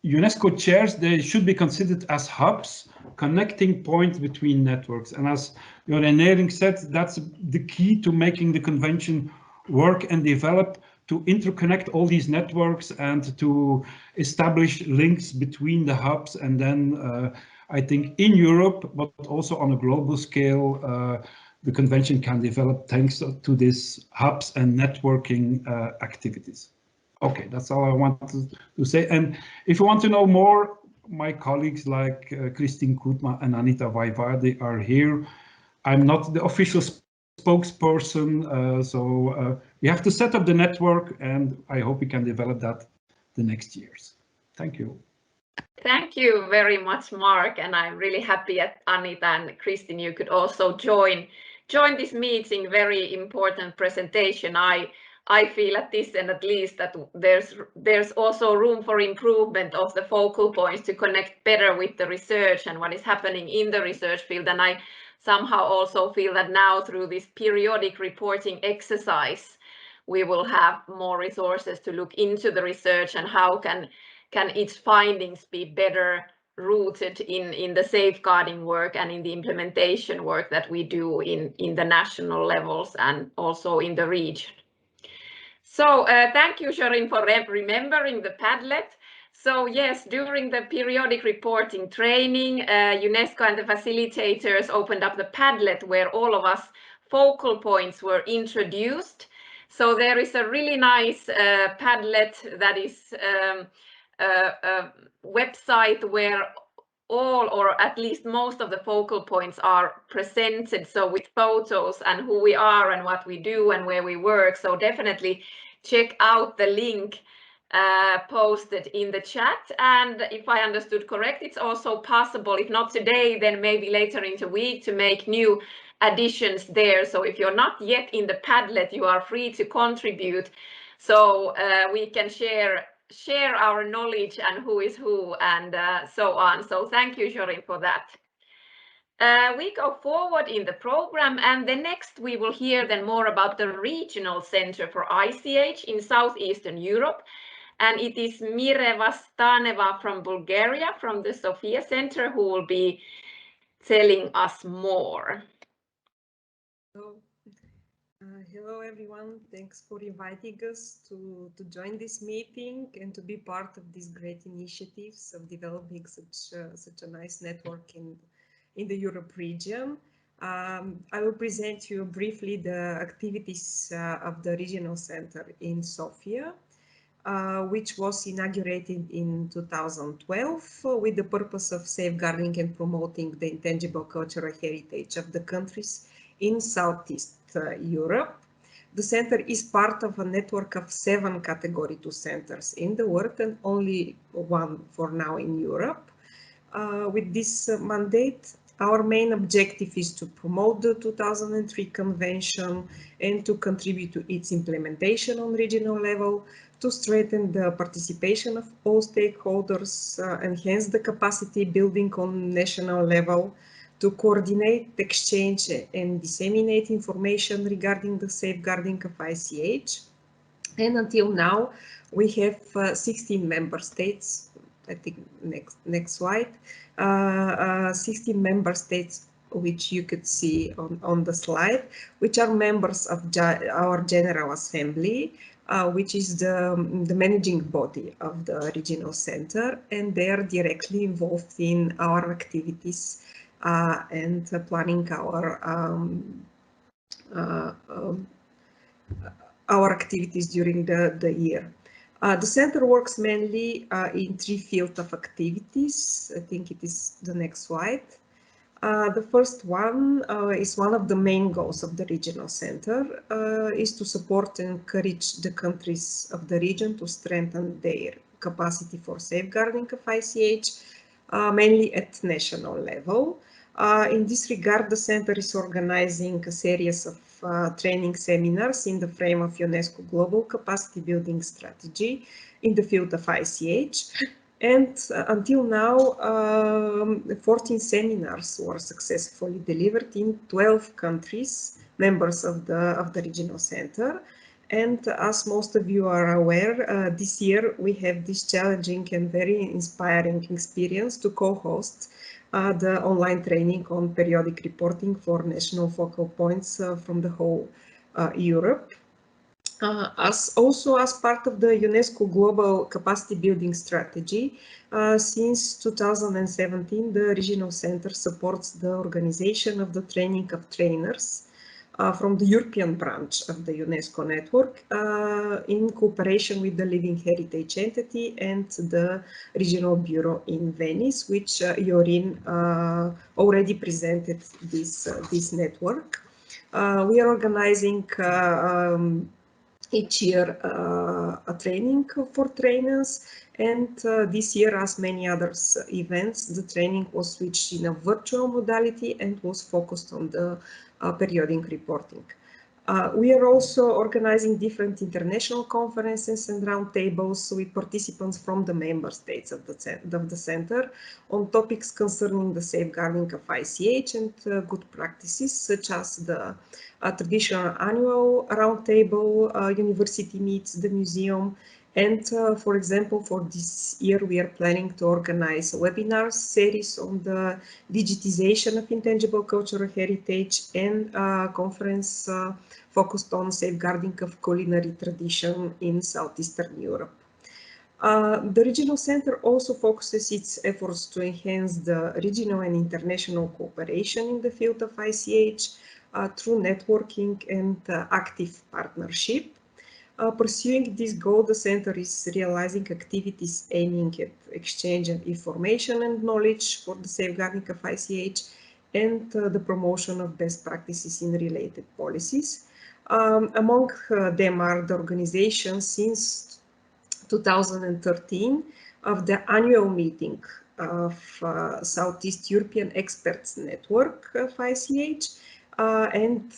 UNESCO chairs, they should be considered as hubs, connecting points between networks. And as Jorijn Neyrinck said, that's the key to making the convention work and develop, to interconnect all these networks and to establish links between the hubs. And then I think in Europe, but also on a global scale, the convention can develop thanks to these hubs and networking activities. Okay, that's all I wanted to say. And if you want to know more, my colleagues like Christine Koutma and Anita Vaivade are here. I'm not the official spokesperson, so we have to set up the network, and I hope we can develop that the next years. Thank you. Thank you very much, Marc, and I'm really happy that Anita and Christine, you could also join this meeting. Very important presentation. I feel at this end, at least, that there's also room for improvement of the focal points to connect better with the research and what is happening in the research field. And I somehow also feel that now through this periodic reporting exercise, we will have more resources to look into the research and how can its findings be better rooted in the safeguarding work and in the implementation work that we do in the national levels and also in the region. So thank you, Jorijn, for remembering the Padlet. So yes, during the periodic reporting training, UNESCO and the facilitators opened up the Padlet where all of us focal points were introduced. So there is a really nice Padlet that is a website where all or at least most of the focal points are presented, so with photos and who we are and what we do and where we work. So definitely check out the link posted in the chat, and if I understood correct, it's also possible, if not today, then maybe later in the week, to make new additions there. So if you're not yet in the Padlet, you are free to contribute, so we can share our knowledge and who is who and so on. So thank you, Jorijn, for that. We go forward in the program, and then next we will hear then more about the regional center for ICH in Southeastern Europe, and it is Mireva Staneva from Bulgaria, from the Sofia Center, who will be telling us more. Hello everyone, thanks for inviting us to join this meeting and to be part of these great initiatives of developing such a nice network in the Europe region. I will present to you briefly the activities of the regional center in Sofia, which was inaugurated in 2012 with the purpose of safeguarding and promoting the intangible cultural heritage of the countries in Southeast Europe. The center is part of a network of 7 Category 2 centers in the world and only one for now in Europe. With this mandate, our main objective is to promote the 2003 Convention and to contribute to its implementation on regional level, to strengthen the participation of all stakeholders, enhance the capacity building on national level, to coordinate, exchange and disseminate information regarding the safeguarding of ICH. And until now, we have 16 member states. I think next slide. 16 member states, which you could see on the slide, which are members of our General Assembly, which is the managing body of the regional center, and they are directly involved in our activities and planning our activities during the year. The center works mainly in 3 fields of activities. I think it is the next slide. The first one is one of the main goals of the regional center is to support and encourage the countries of the region to strengthen their capacity for safeguarding of ICH, mainly at national level. In this regard, the center is organizing a series of training seminars in the frame of UNESCO Global Capacity Building Strategy in the field of ICH. And until now, 14 seminars were successfully delivered in 12 countries, members of the regional center. And as most of you are aware, this year we have this challenging and very inspiring experience to co-host the online training on periodic reporting for national focal points from the whole Europe. As part of the UNESCO Global Capacity Building Strategy, since 2017, the Regional Center supports the organization of the training of trainers from the European branch of the UNESCO network in cooperation with the Living Heritage Entity and the Regional Bureau in Venice, which Jorijn already presented this network. We are organizing each year a training for trainers, and this year, as many other events, the training was switched in a virtual modality and was focused on the periodic reporting. We are also organizing different international conferences and roundtables with participants from the member states of the center on topics concerning the safeguarding of ICH and good practices, such as the traditional annual roundtable, university meets, the museum, and for example, for this year, we are planning to organize a webinar series on the digitization of intangible cultural heritage and a conference focused on safeguarding of culinary tradition in Southeastern Europe. The Regional Center also focuses its efforts to enhance the regional and international cooperation in the field of ICH through networking and active partnership. Pursuing this goal, the Center is realizing activities aiming at exchange of information and knowledge for the safeguarding of ICH and the promotion of best practices in related policies. Among them are the organization since 2013 of the annual meeting of Southeast European Experts Network of ICH. And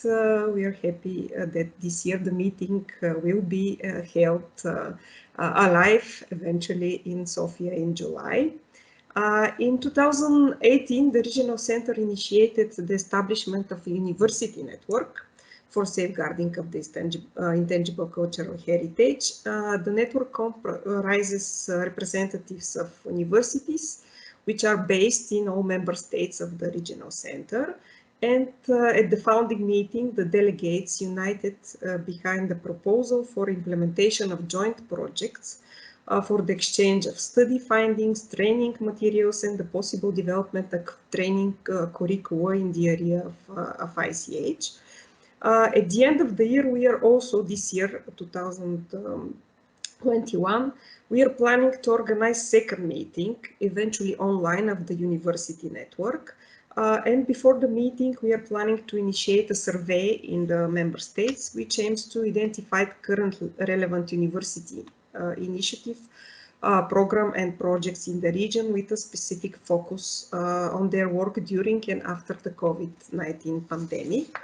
we are happy that this year the meeting will be held alive eventually in Sofia in July. In 2018, the Regional Center initiated the establishment of a university network for safeguarding of the intangible cultural heritage. The network comprises representatives of universities, which are based in all member states of the Regional Center. And at the founding meeting, the delegates united behind the proposal for implementation of joint projects for the exchange of study findings, training materials, and the possible development of training curricula in the area of ICH. At the end of the year, we are also this year, 2021, we are planning to organize second meeting, eventually online, of the university network. And before the meeting, we are planning to initiate a survey in the member states, which aims to identify current relevant university initiative, program and projects in the region with a specific focus on their work during and after the COVID-19 pandemic.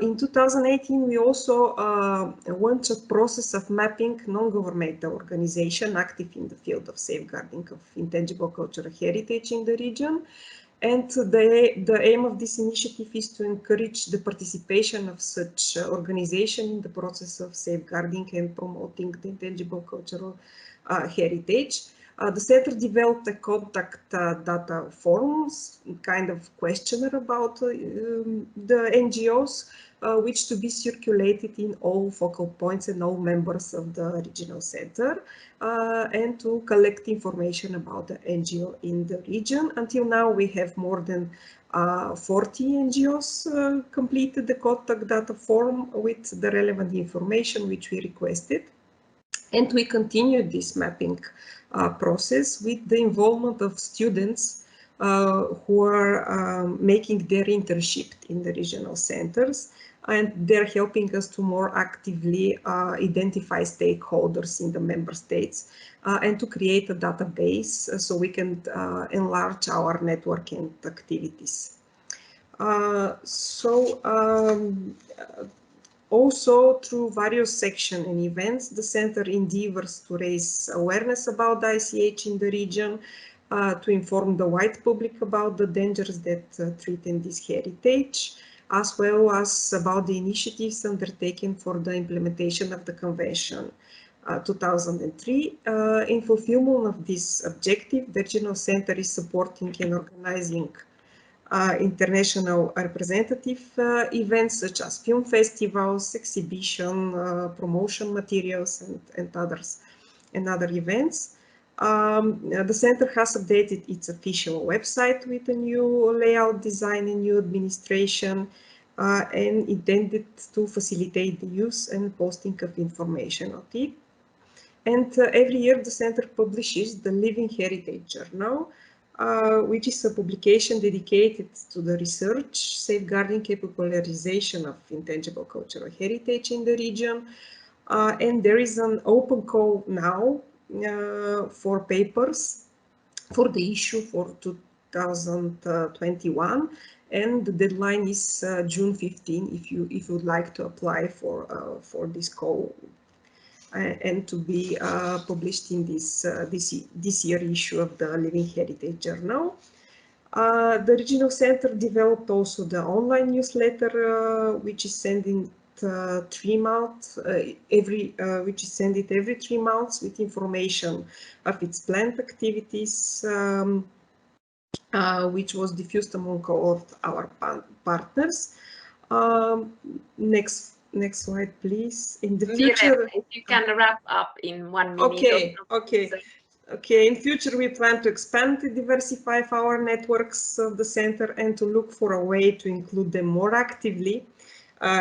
In 2018, we also launched a process of mapping non-governmental organizations active in the field of safeguarding of intangible cultural heritage in the region. And the aim of this initiative is to encourage the participation of such organizations in the process of safeguarding and promoting the intangible cultural heritage. The center developed a contact data forms, kind of questionnaire about the NGOs, which to be circulated in all focal points and all members of the regional center, and to collect information about the NGO in the region. Until now, we have more than 40 NGOs completed the contact data form with the relevant information which we requested. And we continued this mapping process with the involvement of students who are making their internship in the regional centers, and they're helping us to more actively identify stakeholders in the member states and to create a database so we can enlarge our network and activities. Also, through various sections and events, the center endeavors to raise awareness about ICH in the region, to inform the wide public about the dangers that threaten this heritage, as well as about the initiatives undertaken for the implementation of the Convention 2003. In fulfillment of this objective, the Regional Center is supporting and organizing international representative events such as film festivals, exhibition, promotion materials, and other events. The center has updated its official website with a new layout design and new administration, and intended to facilitate the use and posting of information on it. And every year the center publishes the Living Heritage Journal, which is a publication dedicated to the research, safeguarding, and popularization of intangible cultural heritage in the region. And there is an open call now for papers for the issue for 2021, and the deadline is June 15 if you would like to apply for this call and to be published in this year issue of the Living Heritage Journal. The Regional Center developed also the online newsletter, which is sending 3 months, which is sent every 3 months with information of its planned activities, which was diffused among all of our partners. Next slide, please. In the future, if you can wrap up in 1 minute. Okay. In future, we plan to expand and diversify our networks of the center and to look for a way to include them more actively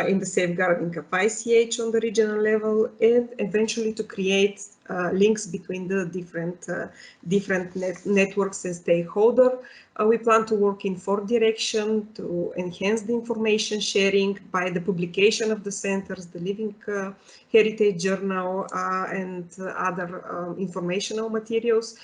in the safeguarding of ICH on the regional level, and eventually to create links between the different networks and stakeholders. We plan to work in 4 directions to enhance the information sharing by the publication of the centers, the Living Heritage Journal, and other informational materials,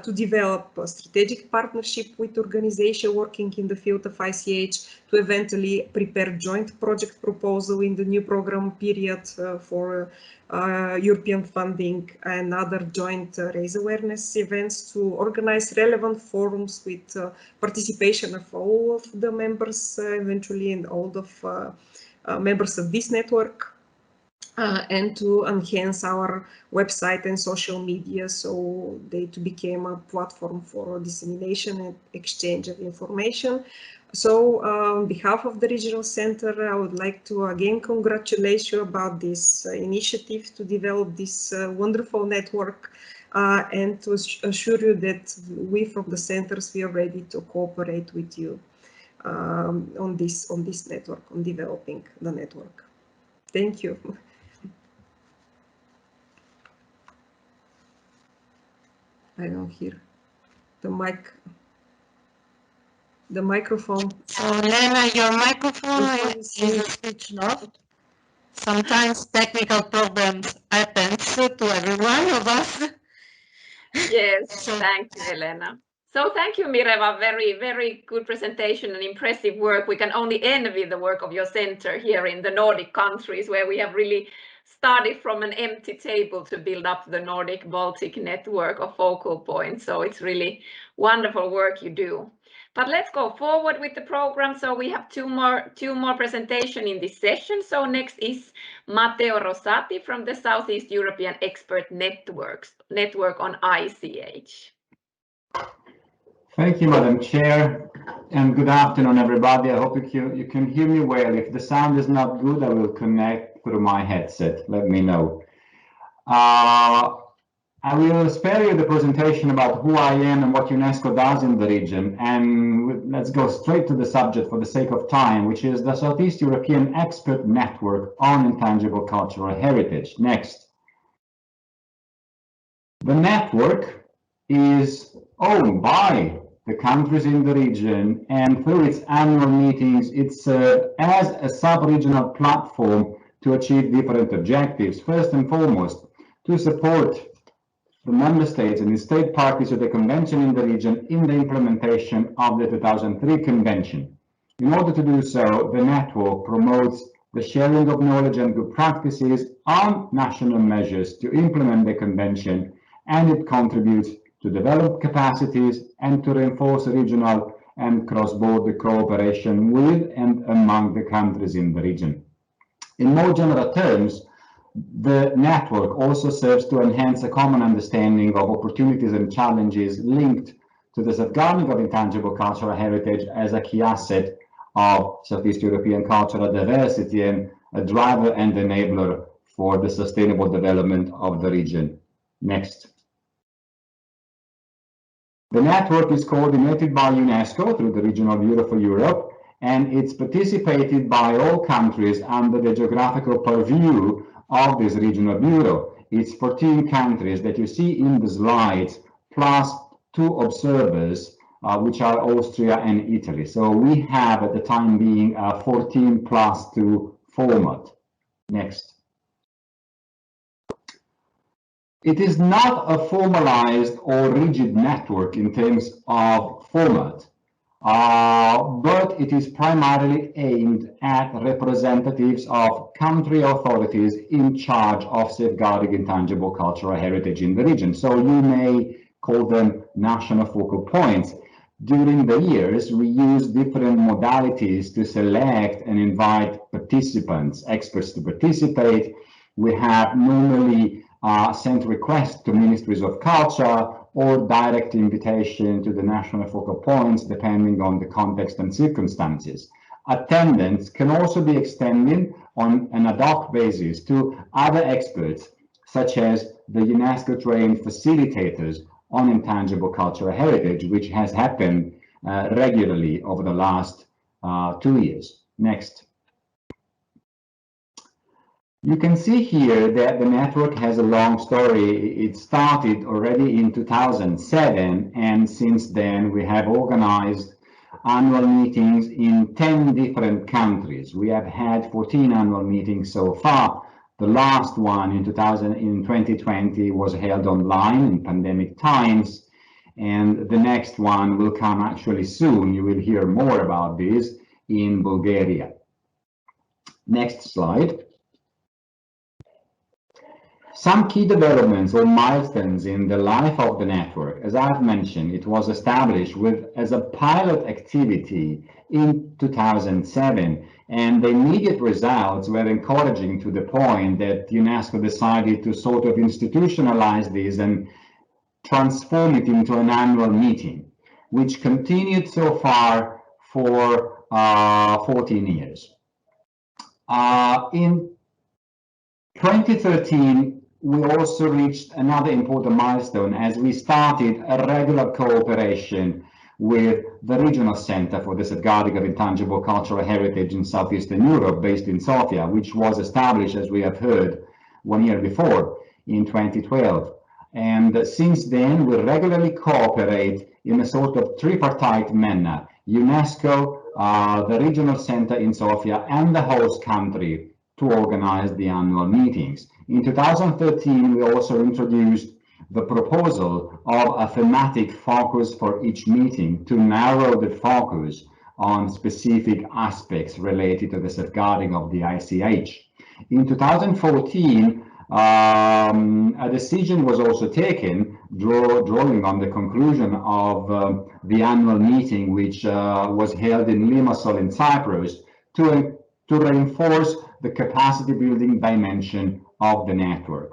to develop a strategic partnership with organizations working in the field of ICH, to eventually prepare joint project proposal in the new program period for European funding, and other joint raise awareness events, to organize relevant forums with participation of all of the members eventually, and all of members of this network, and to enhance our website and social media so they to become a platform for dissemination and exchange of information. So on behalf of the Regional Center, I would like to again congratulate you about this initiative to develop this wonderful network, and to assure you that we from the centers, we are ready to cooperate with you on this network, on developing the network. Thank you. I don't hear the microphone. So Lena, your microphone is switched off. Sometimes technical problems happen to every one of us. Yes, thank you, Elena. So thank you, Mireva. Very, very good presentation and impressive work. We can only envy the work of your center here in the Nordic countries, where we have really started from an empty table to build up the Nordic-Baltic network of focal points. So it's really wonderful work you do. But let's go forward with the program. So we have two more presentations in this session. So next is Matteo Rosati from the Southeast European Expert Network on ICH. Thank you, Madam Chair, and good afternoon, everybody. I hope you can hear me well. If the sound is not good, I will connect through my headset. Let me know. I will spare you the presentation about who I am and what UNESCO does in the region, and let's go straight to the subject for the sake of time, which is the Southeast European Expert Network on Intangible Cultural Heritage. Next. The network is owned by the countries in the region, and through its annual meetings, it serves as a sub-regional platform to achieve different objectives. First and foremost, to support the member states and the state parties to the convention in the region in the implementation of the 2003 convention. In order to do so, the network promotes the sharing of knowledge and good practices on national measures to implement the convention, and it contributes to develop capacities and to reinforce regional and cross-border cooperation with and among the countries in the region. In more general terms, the network also serves to enhance a common understanding of opportunities and challenges linked to the safeguarding of intangible cultural heritage as a key asset of Southeast European cultural diversity and a driver and enabler for the sustainable development of the region. Next. The network is coordinated by UNESCO through the Regional Bureau for Europe, and it's participated by all countries under the geographical purview of this regional bureau. It's 14 countries that you see in the slides, plus 2 observers, which are Austria and Italy. So we have at the time being a 14+2 format. Next. It is not a formalized or rigid network in terms of format, but it is primarily aimed at representatives of country authorities in charge of safeguarding intangible cultural heritage in the region. So you may call them national focal points. During the years, we use different modalities to select and invite participants, experts to participate. We have normally sent requests to ministries of culture or direct invitation to the national focal points, depending on the context and circumstances. Attendance can also be extended on an ad hoc basis to other experts, such as the UNESCO trained facilitators on intangible cultural heritage, which has happened regularly over the last 2 years. Next. You can see here that the network has a long story. It started already in 2007, and since then we have organized annual meetings in 10 different countries. We have had 14 annual meetings so far. The last one in 2020 was held online in pandemic times, and the next one will come actually soon. You will hear more about this in Bulgaria. Next slide. Some key developments or milestones in the life of the network. As I've mentioned, it was established as a pilot activity in 2007, and the immediate results were encouraging to the point that UNESCO decided to sort of institutionalize this and transform it into an annual meeting, which continued so far for 14 years. In 2013, we also reached another important milestone as we started a regular cooperation with the Regional Center for the Safeguarding of Intangible Cultural Heritage in Southeastern Europe, based in Sofia, which was established, as we have heard, 1 year before, in 2012. And since then, we regularly cooperate in a sort of tripartite manner: UNESCO, the Regional Center in Sofia, and the host country to organize the annual meetings. In 2013, we also introduced the proposal of a thematic focus for each meeting to narrow the focus on specific aspects related to the safeguarding of the ICH. In 2014, a decision was also taken, drawing on the conclusion of the annual meeting, which was held in Limassol in Cyprus, to reinforce the capacity building dimension of the network.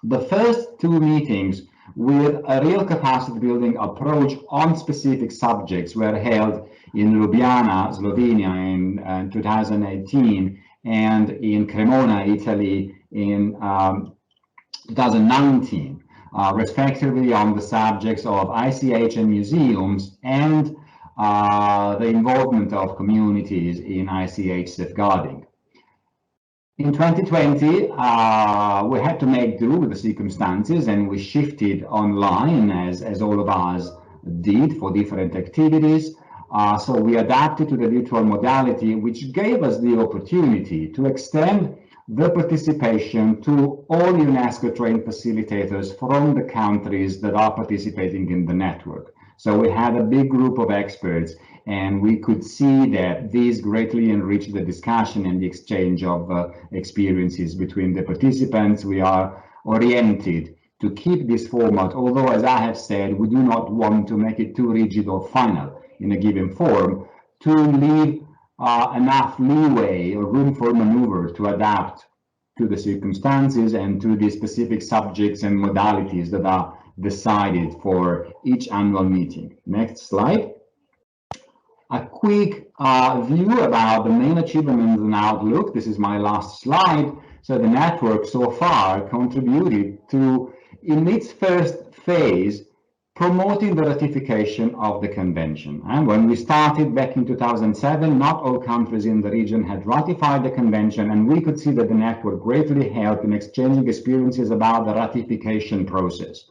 The first 2 meetings with a real capacity building approach on specific subjects were held in Ljubljana, Slovenia in 2018, and in Cremona, Italy in 2019, respectively on the subjects of ICH and museums and the involvement of communities in ICH safeguarding. In 2020, we had to make do with the circumstances, and we shifted online as all of us did for different activities. So we adapted to the virtual modality, which gave us the opportunity to extend the participation to all UNESCO trained facilitators from the countries that are participating in the network. So we had a big group of experts, and we could see that these greatly enriched the discussion and the exchange of experiences between the participants. We are oriented to keep this format, although, as I have said, we do not want to make it too rigid or final. in a given forum, to leave enough leeway or room for maneuver to adapt to the circumstances and to the specific subjects and modalities that are decided for each annual meeting. Next slide. A quick view about the main achievements and outlook. This is my last slide. So the network so far contributed to, in its first phase, promoting the ratification of the convention. And when we started back in 2007, not all countries in the region had ratified the convention, and we could see that the network greatly helped in exchanging experiences about the ratification process.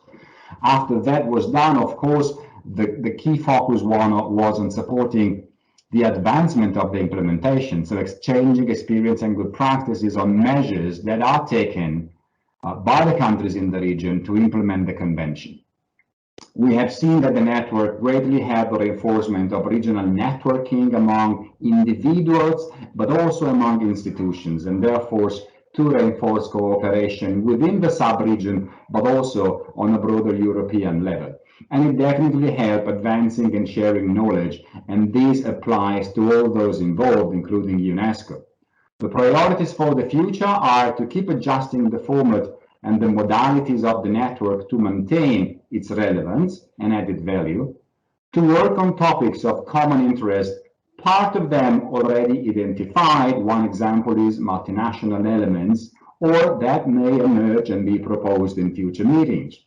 After that was done, of course, the key focus was on supporting the advancement of the implementation, so exchanging experience and good practices on measures that are taken by the countries in the region to implement the convention. We have seen that the network greatly helped the reinforcement of regional networking among individuals, but also among institutions, and therefore to reinforce cooperation within the sub-region, but also on a broader European level. And it definitely helped advancing and sharing knowledge, and this applies to all those involved, including UNESCO. The priorities for the future are to keep adjusting the format and the modalities of the network to maintain its relevance and added value, to work on topics of common interest, part of them already identified. One example is multinational elements, or that may emerge and be proposed in future meetings.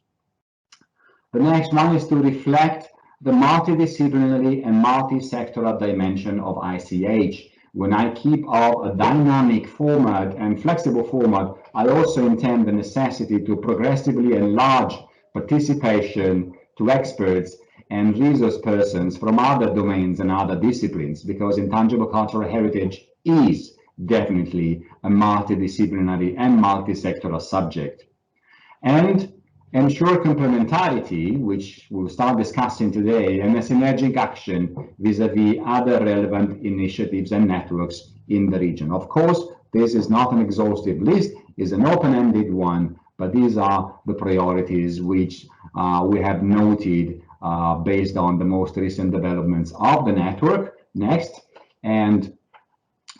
The next one is to reflect the multidisciplinary and multi-sectoral dimension of ICH. When I keep up a dynamic format and flexible format, I also intend the necessity to progressively enlarge participation to experts and resource persons from other domains and other disciplines, because intangible cultural heritage is definitely a multidisciplinary and multi-sectoral subject. And ensure complementarity, which we'll start discussing today, and a synergic action vis-à-vis other relevant initiatives and networks in the region. Of course, this is not an exhaustive list, it's an open-ended one, but these are the priorities which we have noted based on the most recent developments of the network. Next. And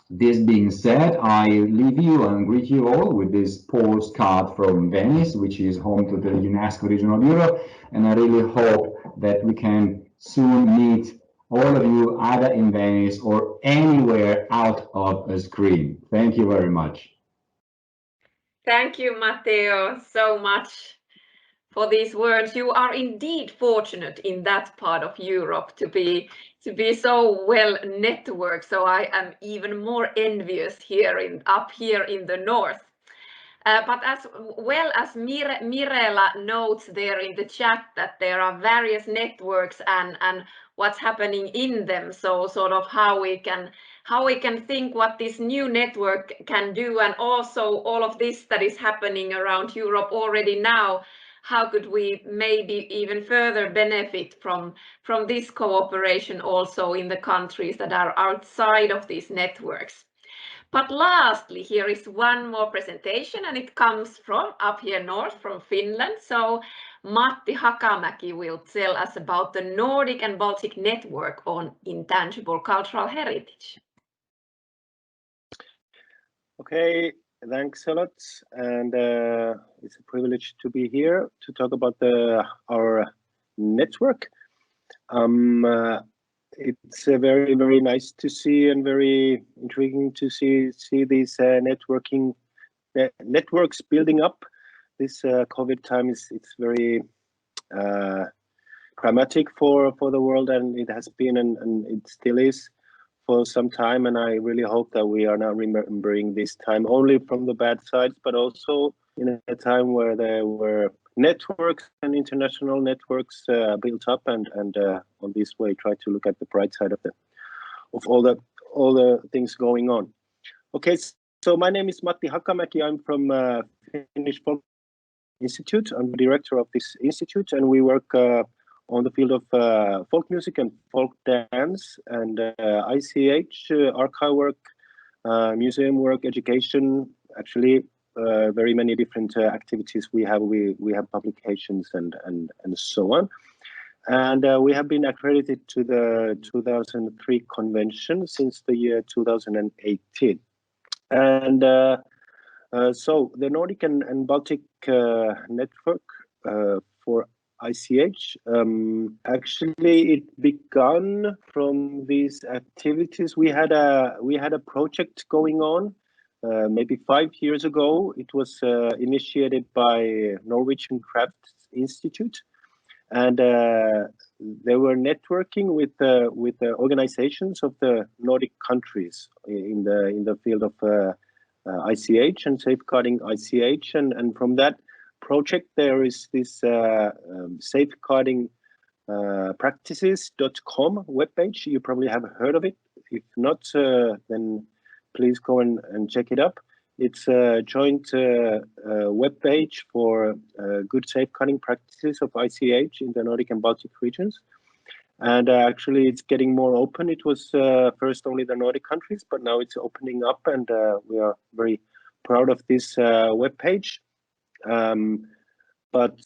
this being said, I leave you and greet you all with this postcard from Venice, which is home to the UNESCO region of Europe. And I really hope that we can soon meet all of you either in Venice or anywhere out of a screen. Thank you very much. Thank you, Matteo, so much for these words. You are indeed fortunate in that part of Europe to be so well networked. So I am even more envious here up here in the north. But as well as Mirela notes there in the chat that there are various networks and what's happening in them. So sort of how we can think what this new network can do, and also all of this that is happening around Europe already now. How could we maybe even further benefit from this cooperation also in the countries that are outside of these networks? But lastly, here is one more presentation, and it comes from up here north from Finland. So Matti Hakamäki will tell us about the Nordic and Baltic network on intangible cultural heritage. Okay. Thanks a lot, and it's a privilege to be here to talk about our network. It's very, very nice to see and very intriguing to see these networks building up. This COVID time it's very dramatic for the world, and it has been and it still is for some time, and I really hope that we are now remembering this time only from the bad sides, but also in a time where there were networks and international networks built up, and on this way try to look at the bright side of all the things going on. Okay, so my name is Matti Hakamäki. I'm from Finnish Folk Institute. I'm the director of this institute, and we work on the field of folk music and folk dance and ICH, archive work, museum work, education, actually very many different activities we have. We have publications and so on. And we have been accredited to the 2003 convention since the year 2018. And so the Nordic and Baltic network for ICH, actually it began from these activities. We had a project going on maybe 5 years ago. It was initiated by Norwegian Crafts Institute, and they were networking with the organizations of the Nordic countries in the field of ICH and safeguarding ICH, and from that project there is this safeguarding practices.com webpage. You probably have heard of it. If not, then please go and check it up. It's a joint webpage for good safeguarding practices of ICH in the Nordic and Baltic regions. And actually it's getting more open. It was first only the Nordic countries, but now it's opening up, and we are very proud of this webpage. But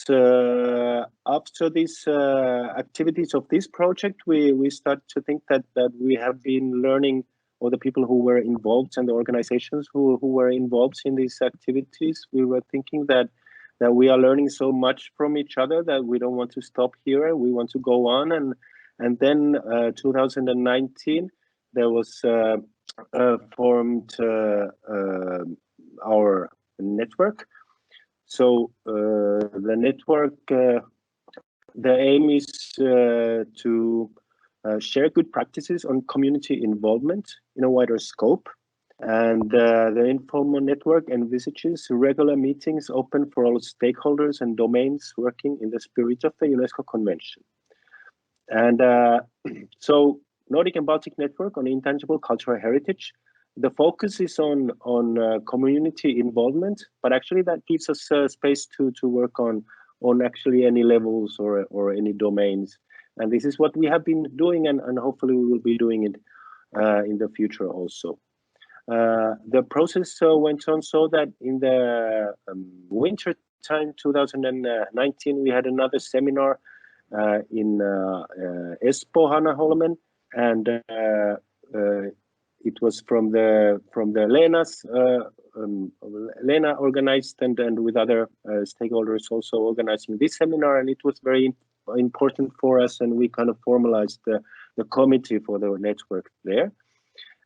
after these activities of this project, we start to think that we have been learning, or the people who were involved and the organizations who were involved in these activities, we were thinking that we are learning so much from each other that we don't want to stop here. We want to go on, and then 2019 there was formed our network. So the network, the aim is to share good practices on community involvement in a wider scope. And the informal network envisages regular meetings open for all stakeholders and domains working in the spirit of the UNESCO Convention. And so Nordic and Baltic Network on Intangible Cultural Heritage, the focus is on community involvement, but actually that gives us space to work on actually any levels or any domains. And this is what we have been doing, and hopefully we will be doing it in the future also. The process went on so that in the winter time 2019, we had another seminar in Espoo, Hanaholmen, and it was from the Lena's Leena organized and with other stakeholders also organizing this seminar, and it was very important for us, and we kind of formalized the committee for the network there,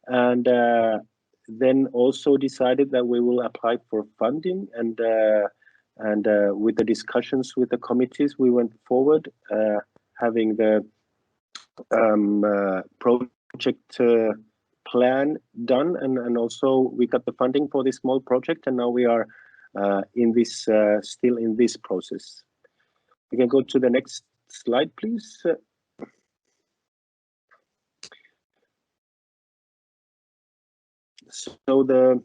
and then also decided that we will apply for funding, and with the discussions with the committees we went forward, having the project plan done, and also we got the funding for this small project, and now we are in this still in this process. We can go to the next slide, please. So the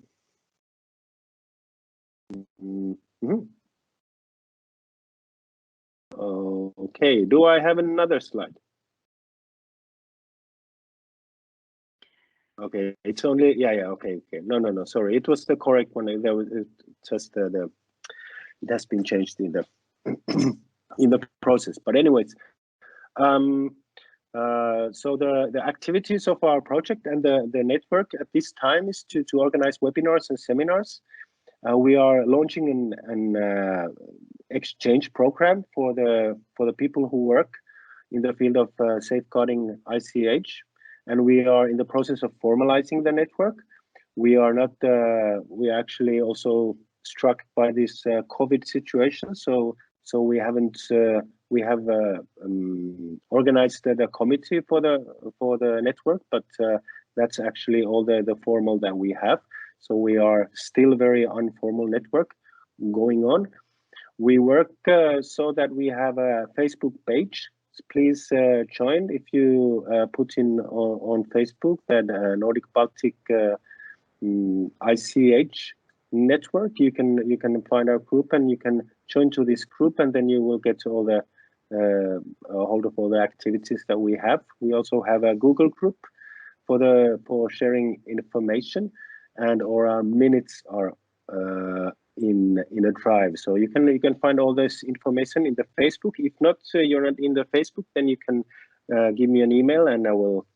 okay, do I have another slide? Okay, it's only okay. No, sorry, it was the correct one. There was just it has been changed in the in the process. But anyways, so the activities of our project and the network at this time is to organize webinars and seminars. We are launching an exchange program for the people who work in the field of safeguarding ICH. And we are in the process of formalizing the network. We are not. We are actually also struck by this COVID situation. So we haven't. We have organized the committee for the network, but that's actually all the formal that we have. So we are still very informal network going on. We work so that we have a Facebook page. Please join if you put in on Facebook that Nordic-Baltic ICH network. You can find our group and you can join to this group, and then you will get to all the hold of all the activities that we have. We also have a Google group for sharing information, and our minutes are in a drive. So you can find all this information in the Facebook. If not, you're not in the Facebook, then you can give me an email, and I will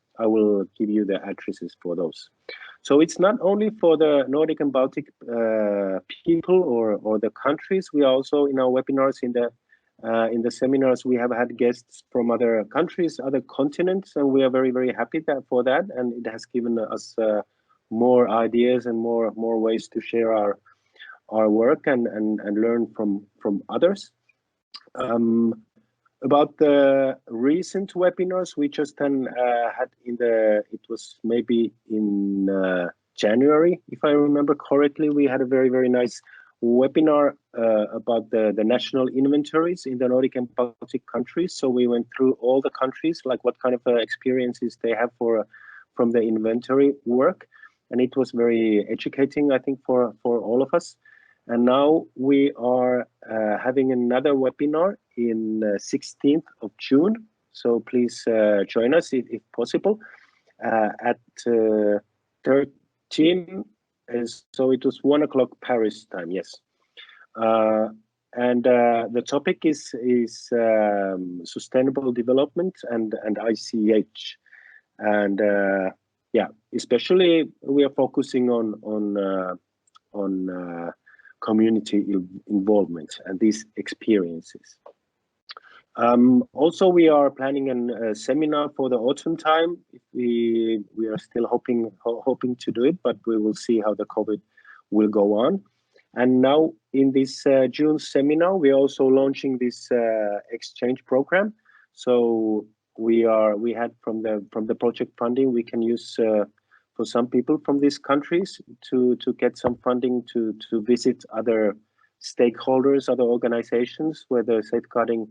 give you the addresses for those. So it's not only for the Nordic and Baltic people or the countries. We are also in our webinars, in the seminars, we have had guests from other countries, other continents, and we are very, very happy for that. And it has given us more ideas and more ways to share our work and learn from others. About the recent webinars we just had it was maybe in January, if I remember correctly. We had a very, very nice webinar about the national inventories in the Nordic and Baltic countries. So we went through all the countries, like what kind of experiences they have from the inventory work. And it was very educating, I think, for all of us. And now we are having another webinar in 16th of June. So please join us if possible at 13. So it was 1 o'clock Paris time, yes. And the topic is sustainable development and ICH. And yeah, especially we are focusing on community involvement and these experiences. Also, we are planning a seminar for the autumn time. We are still hoping to do it, but we will see how the COVID will go on. And now in this June seminar, we are also launching this exchange program. So we had from the project funding, we can use for some people from these countries to get some funding to visit other stakeholders, other organizations where the safeguarding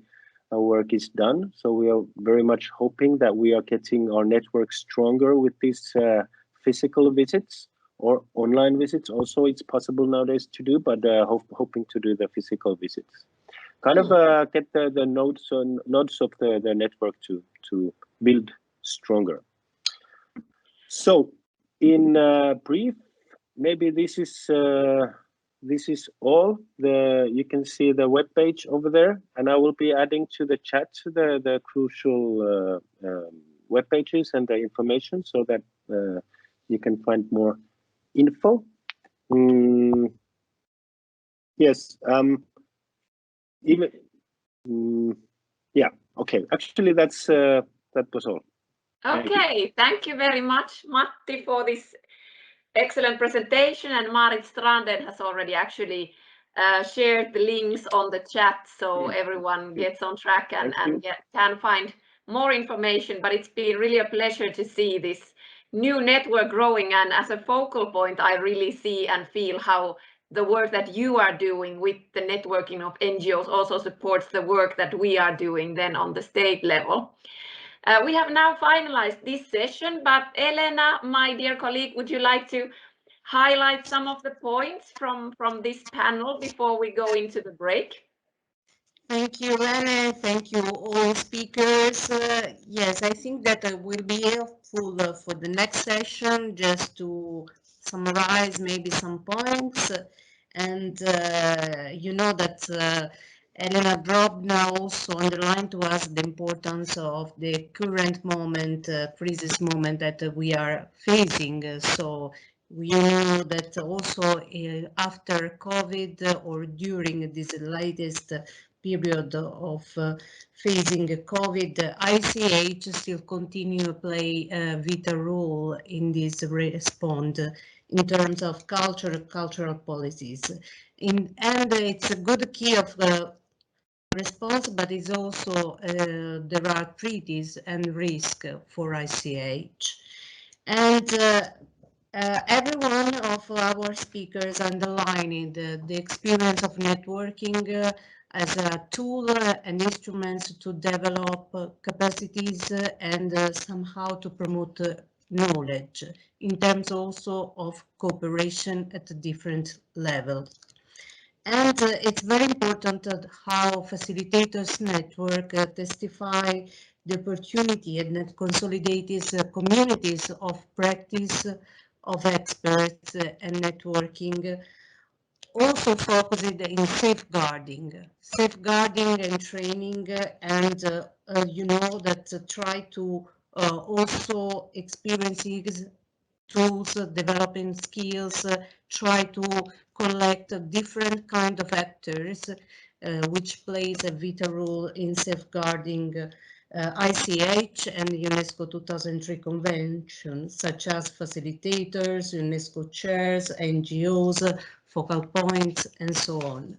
work is done. So we are very much hoping that we are getting our network stronger with these physical visits or online visits. Also, it's possible nowadays to do, but hoping to do the physical visits. Kind of get the nodes of the network to build stronger. So, in brief, maybe this is all. You can see the web page over there, and I will be adding to the chat the crucial web pages and the information so that you can find more info. Yes. Yeah. Okay. Actually, that was all. Okay. Thank you very much, Matti, for this excellent presentation. And Marit Stranden has already actually shared the links on the chat, so everyone gets on track and can find more information. But it's been really a pleasure to see this new network growing, and as a focal point, I really see and feel how the work that you are doing with the networking of NGOs also supports the work that we are doing then on the state level. We have now finalized this session, but Elena, my dear colleague, would you like to highlight some of the points from this panel before we go into the break? Thank you, Elena. Thank you, all speakers. Yes, I think that will be helpful for the next session, just to summarize maybe some points. And you know that Elena Drobna also underlined to us the importance of the current moment, crisis moment that we are facing. So we know that also after COVID or during this latest period of facing COVID, ICH still continue to play a vital role in this response in terms of cultural policies. And it's a good key of response, but it's also there are treaties and risk for ICH. And every one of our speakers underlining the experience of networking as a tool and instruments to develop capacities and somehow to promote knowledge in terms also of cooperation at a different level. And it's very important how facilitators network testify the opportunity and consolidates communities of practice, of experts and networking also focused in safeguarding and training, and you know that try to also experiencing tools, developing skills, try to collect a different kind of actors, which plays a vital role in safeguarding ICH and UNESCO 2003 convention, such as facilitators, UNESCO chairs, NGOs, focal points, and so on.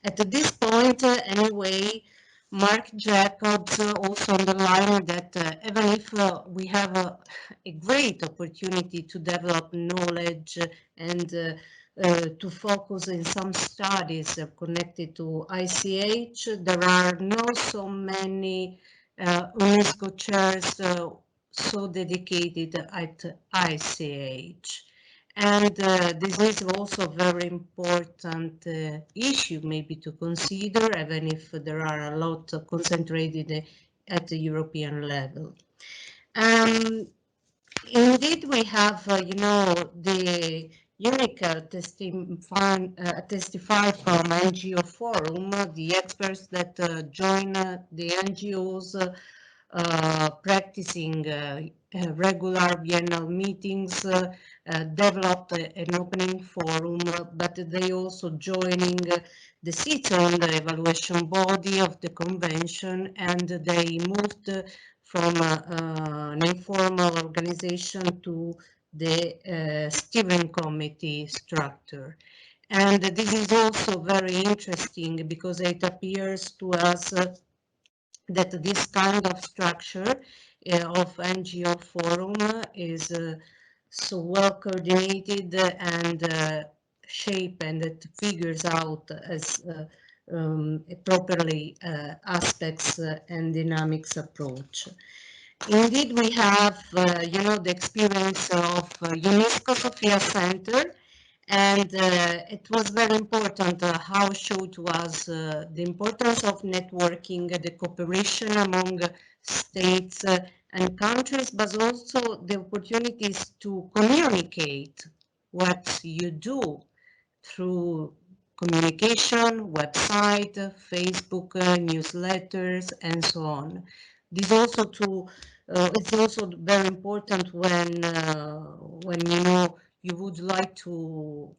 At this point, anyway, Marc Jacobs also underlined that even if we have a great opportunity to develop knowledge and to focus in some studies connected to ICH, there are not so many UNESCO chairs so dedicated at ICH. And this is also a very important issue maybe to consider, even if there are a lot concentrated at the European level. Indeed, we have, you know, the unique testify from NGO Forum, the experts that join the NGOs practicing regular biennial meetings, developed an opening forum, but they also joining the CITEN, the evaluation body of the convention, and they moved from an informal organization to the steering committee structure. And this is also very interesting because it appears to us that this kind of structure of NGO forum is so well coordinated and shaped, and it figures out as properly aspects and dynamics approach. Indeed, we have, you know, the experience of UNESCO Sofia Center, and it was very important how showed to us the importance of networking, the cooperation among states and countries, but also the opportunities to communicate what you do through communication, website, Facebook, newsletters, and so on. This also it's also very important when you know you would like to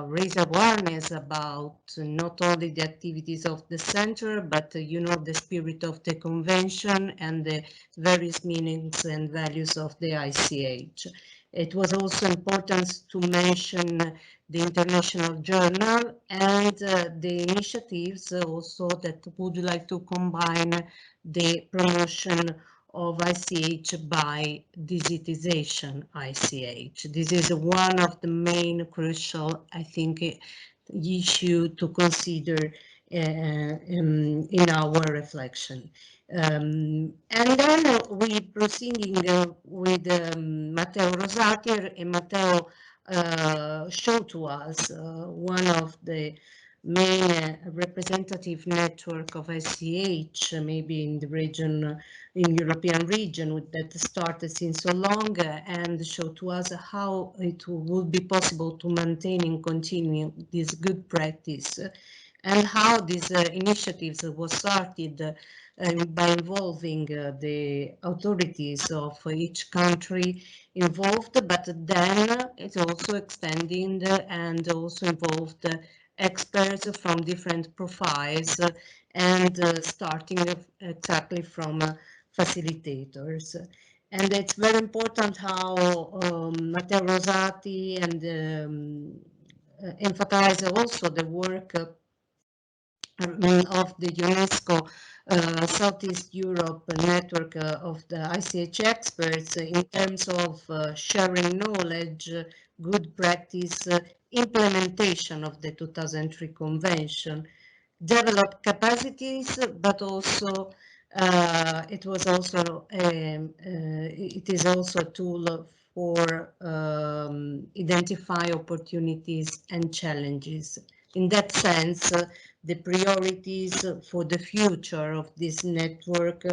raise awareness about not only the activities of the center, but you know, the spirit of the convention and the various meanings and values of the ICH. It was also important to mention the International Journal and the initiatives also that would like to combine the promotion of ICH by digitization ICH. This is one of the main crucial, I think, issue to consider in our reflection. And then we proceeding with Matteo Rosati, and Matteo showed to us one of the main representative network of ICH, maybe in the region, in European region, that started since so long, and showed to us how it would be possible to maintain and continue this good practice, and how these initiatives was started by involving the authorities of each country involved, but then it's also extending and also involved experts from different profiles and starting exactly from facilitators. And it's very important how Matteo Rosati and emphasize also the work of the UNESCO Southeast Europe network of the ICH experts in terms of sharing knowledge, good practice, implementation of the 2003 convention, develop capacities, but also it is also a tool for identify opportunities and challenges. In that sense, the priorities for the future of this network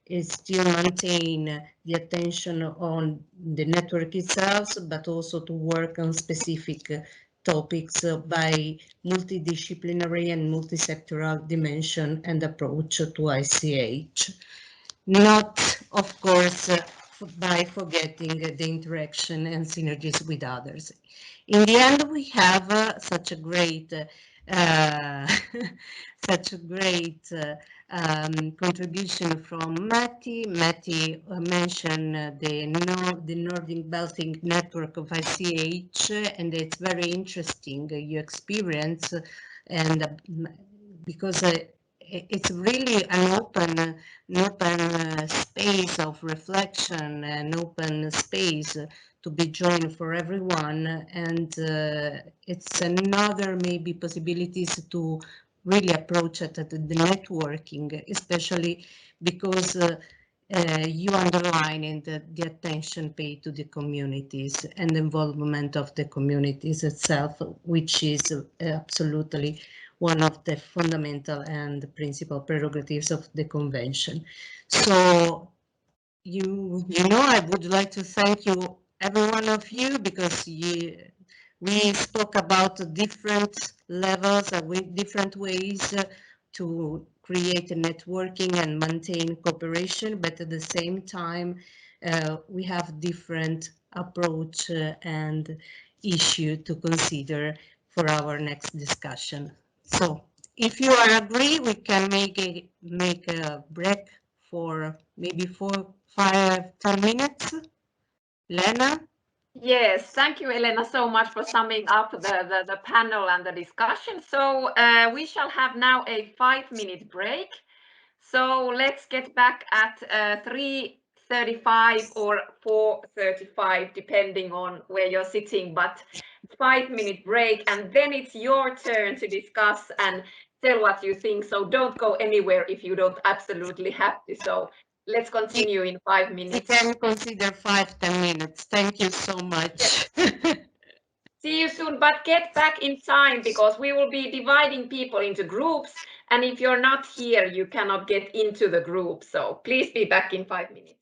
is still maintain the attention on the network itself, but also to work on specific topics by multidisciplinary and multisectoral dimension and approach to ICH. Not, of course, by forgetting the interaction and synergies with others. In the end, we have such a great contribution from Matti. Matti mentioned the Nordic-Baltic network of ICH, and it's very interesting your experience, and because it's really an open space of reflection, an open space to be joined for everyone, and it's another maybe possibilities to really approach it at the networking, especially because you underline in the attention paid to the communities and the involvement of the communities itself, which is absolutely one of the fundamental and principal prerogatives of the convention. So you know, I would like to thank you, every one of you, because we spoke about different levels and different ways to create a networking and maintain cooperation, but at the same time we have different approach and issue to consider for our next discussion. So if you are agree, we can make a break for maybe 4, 5, 10 minutes. Lena? Yes, thank you, Elena, so much for summing up the panel and the discussion. So we shall have now a 5-minute break. So let's get back at 3:35 or 4:35, depending on where you're sitting, but 5-minute break, and then it's your turn to discuss and tell what you think. So don't go anywhere if you don't absolutely have to. So let's continue in 5 minutes. You can consider 5, 10 minutes. Thank you so much. Yes. See you soon, but get back in time because we will be dividing people into groups. And if you're not here, you cannot get into the group. So please be back in 5 minutes.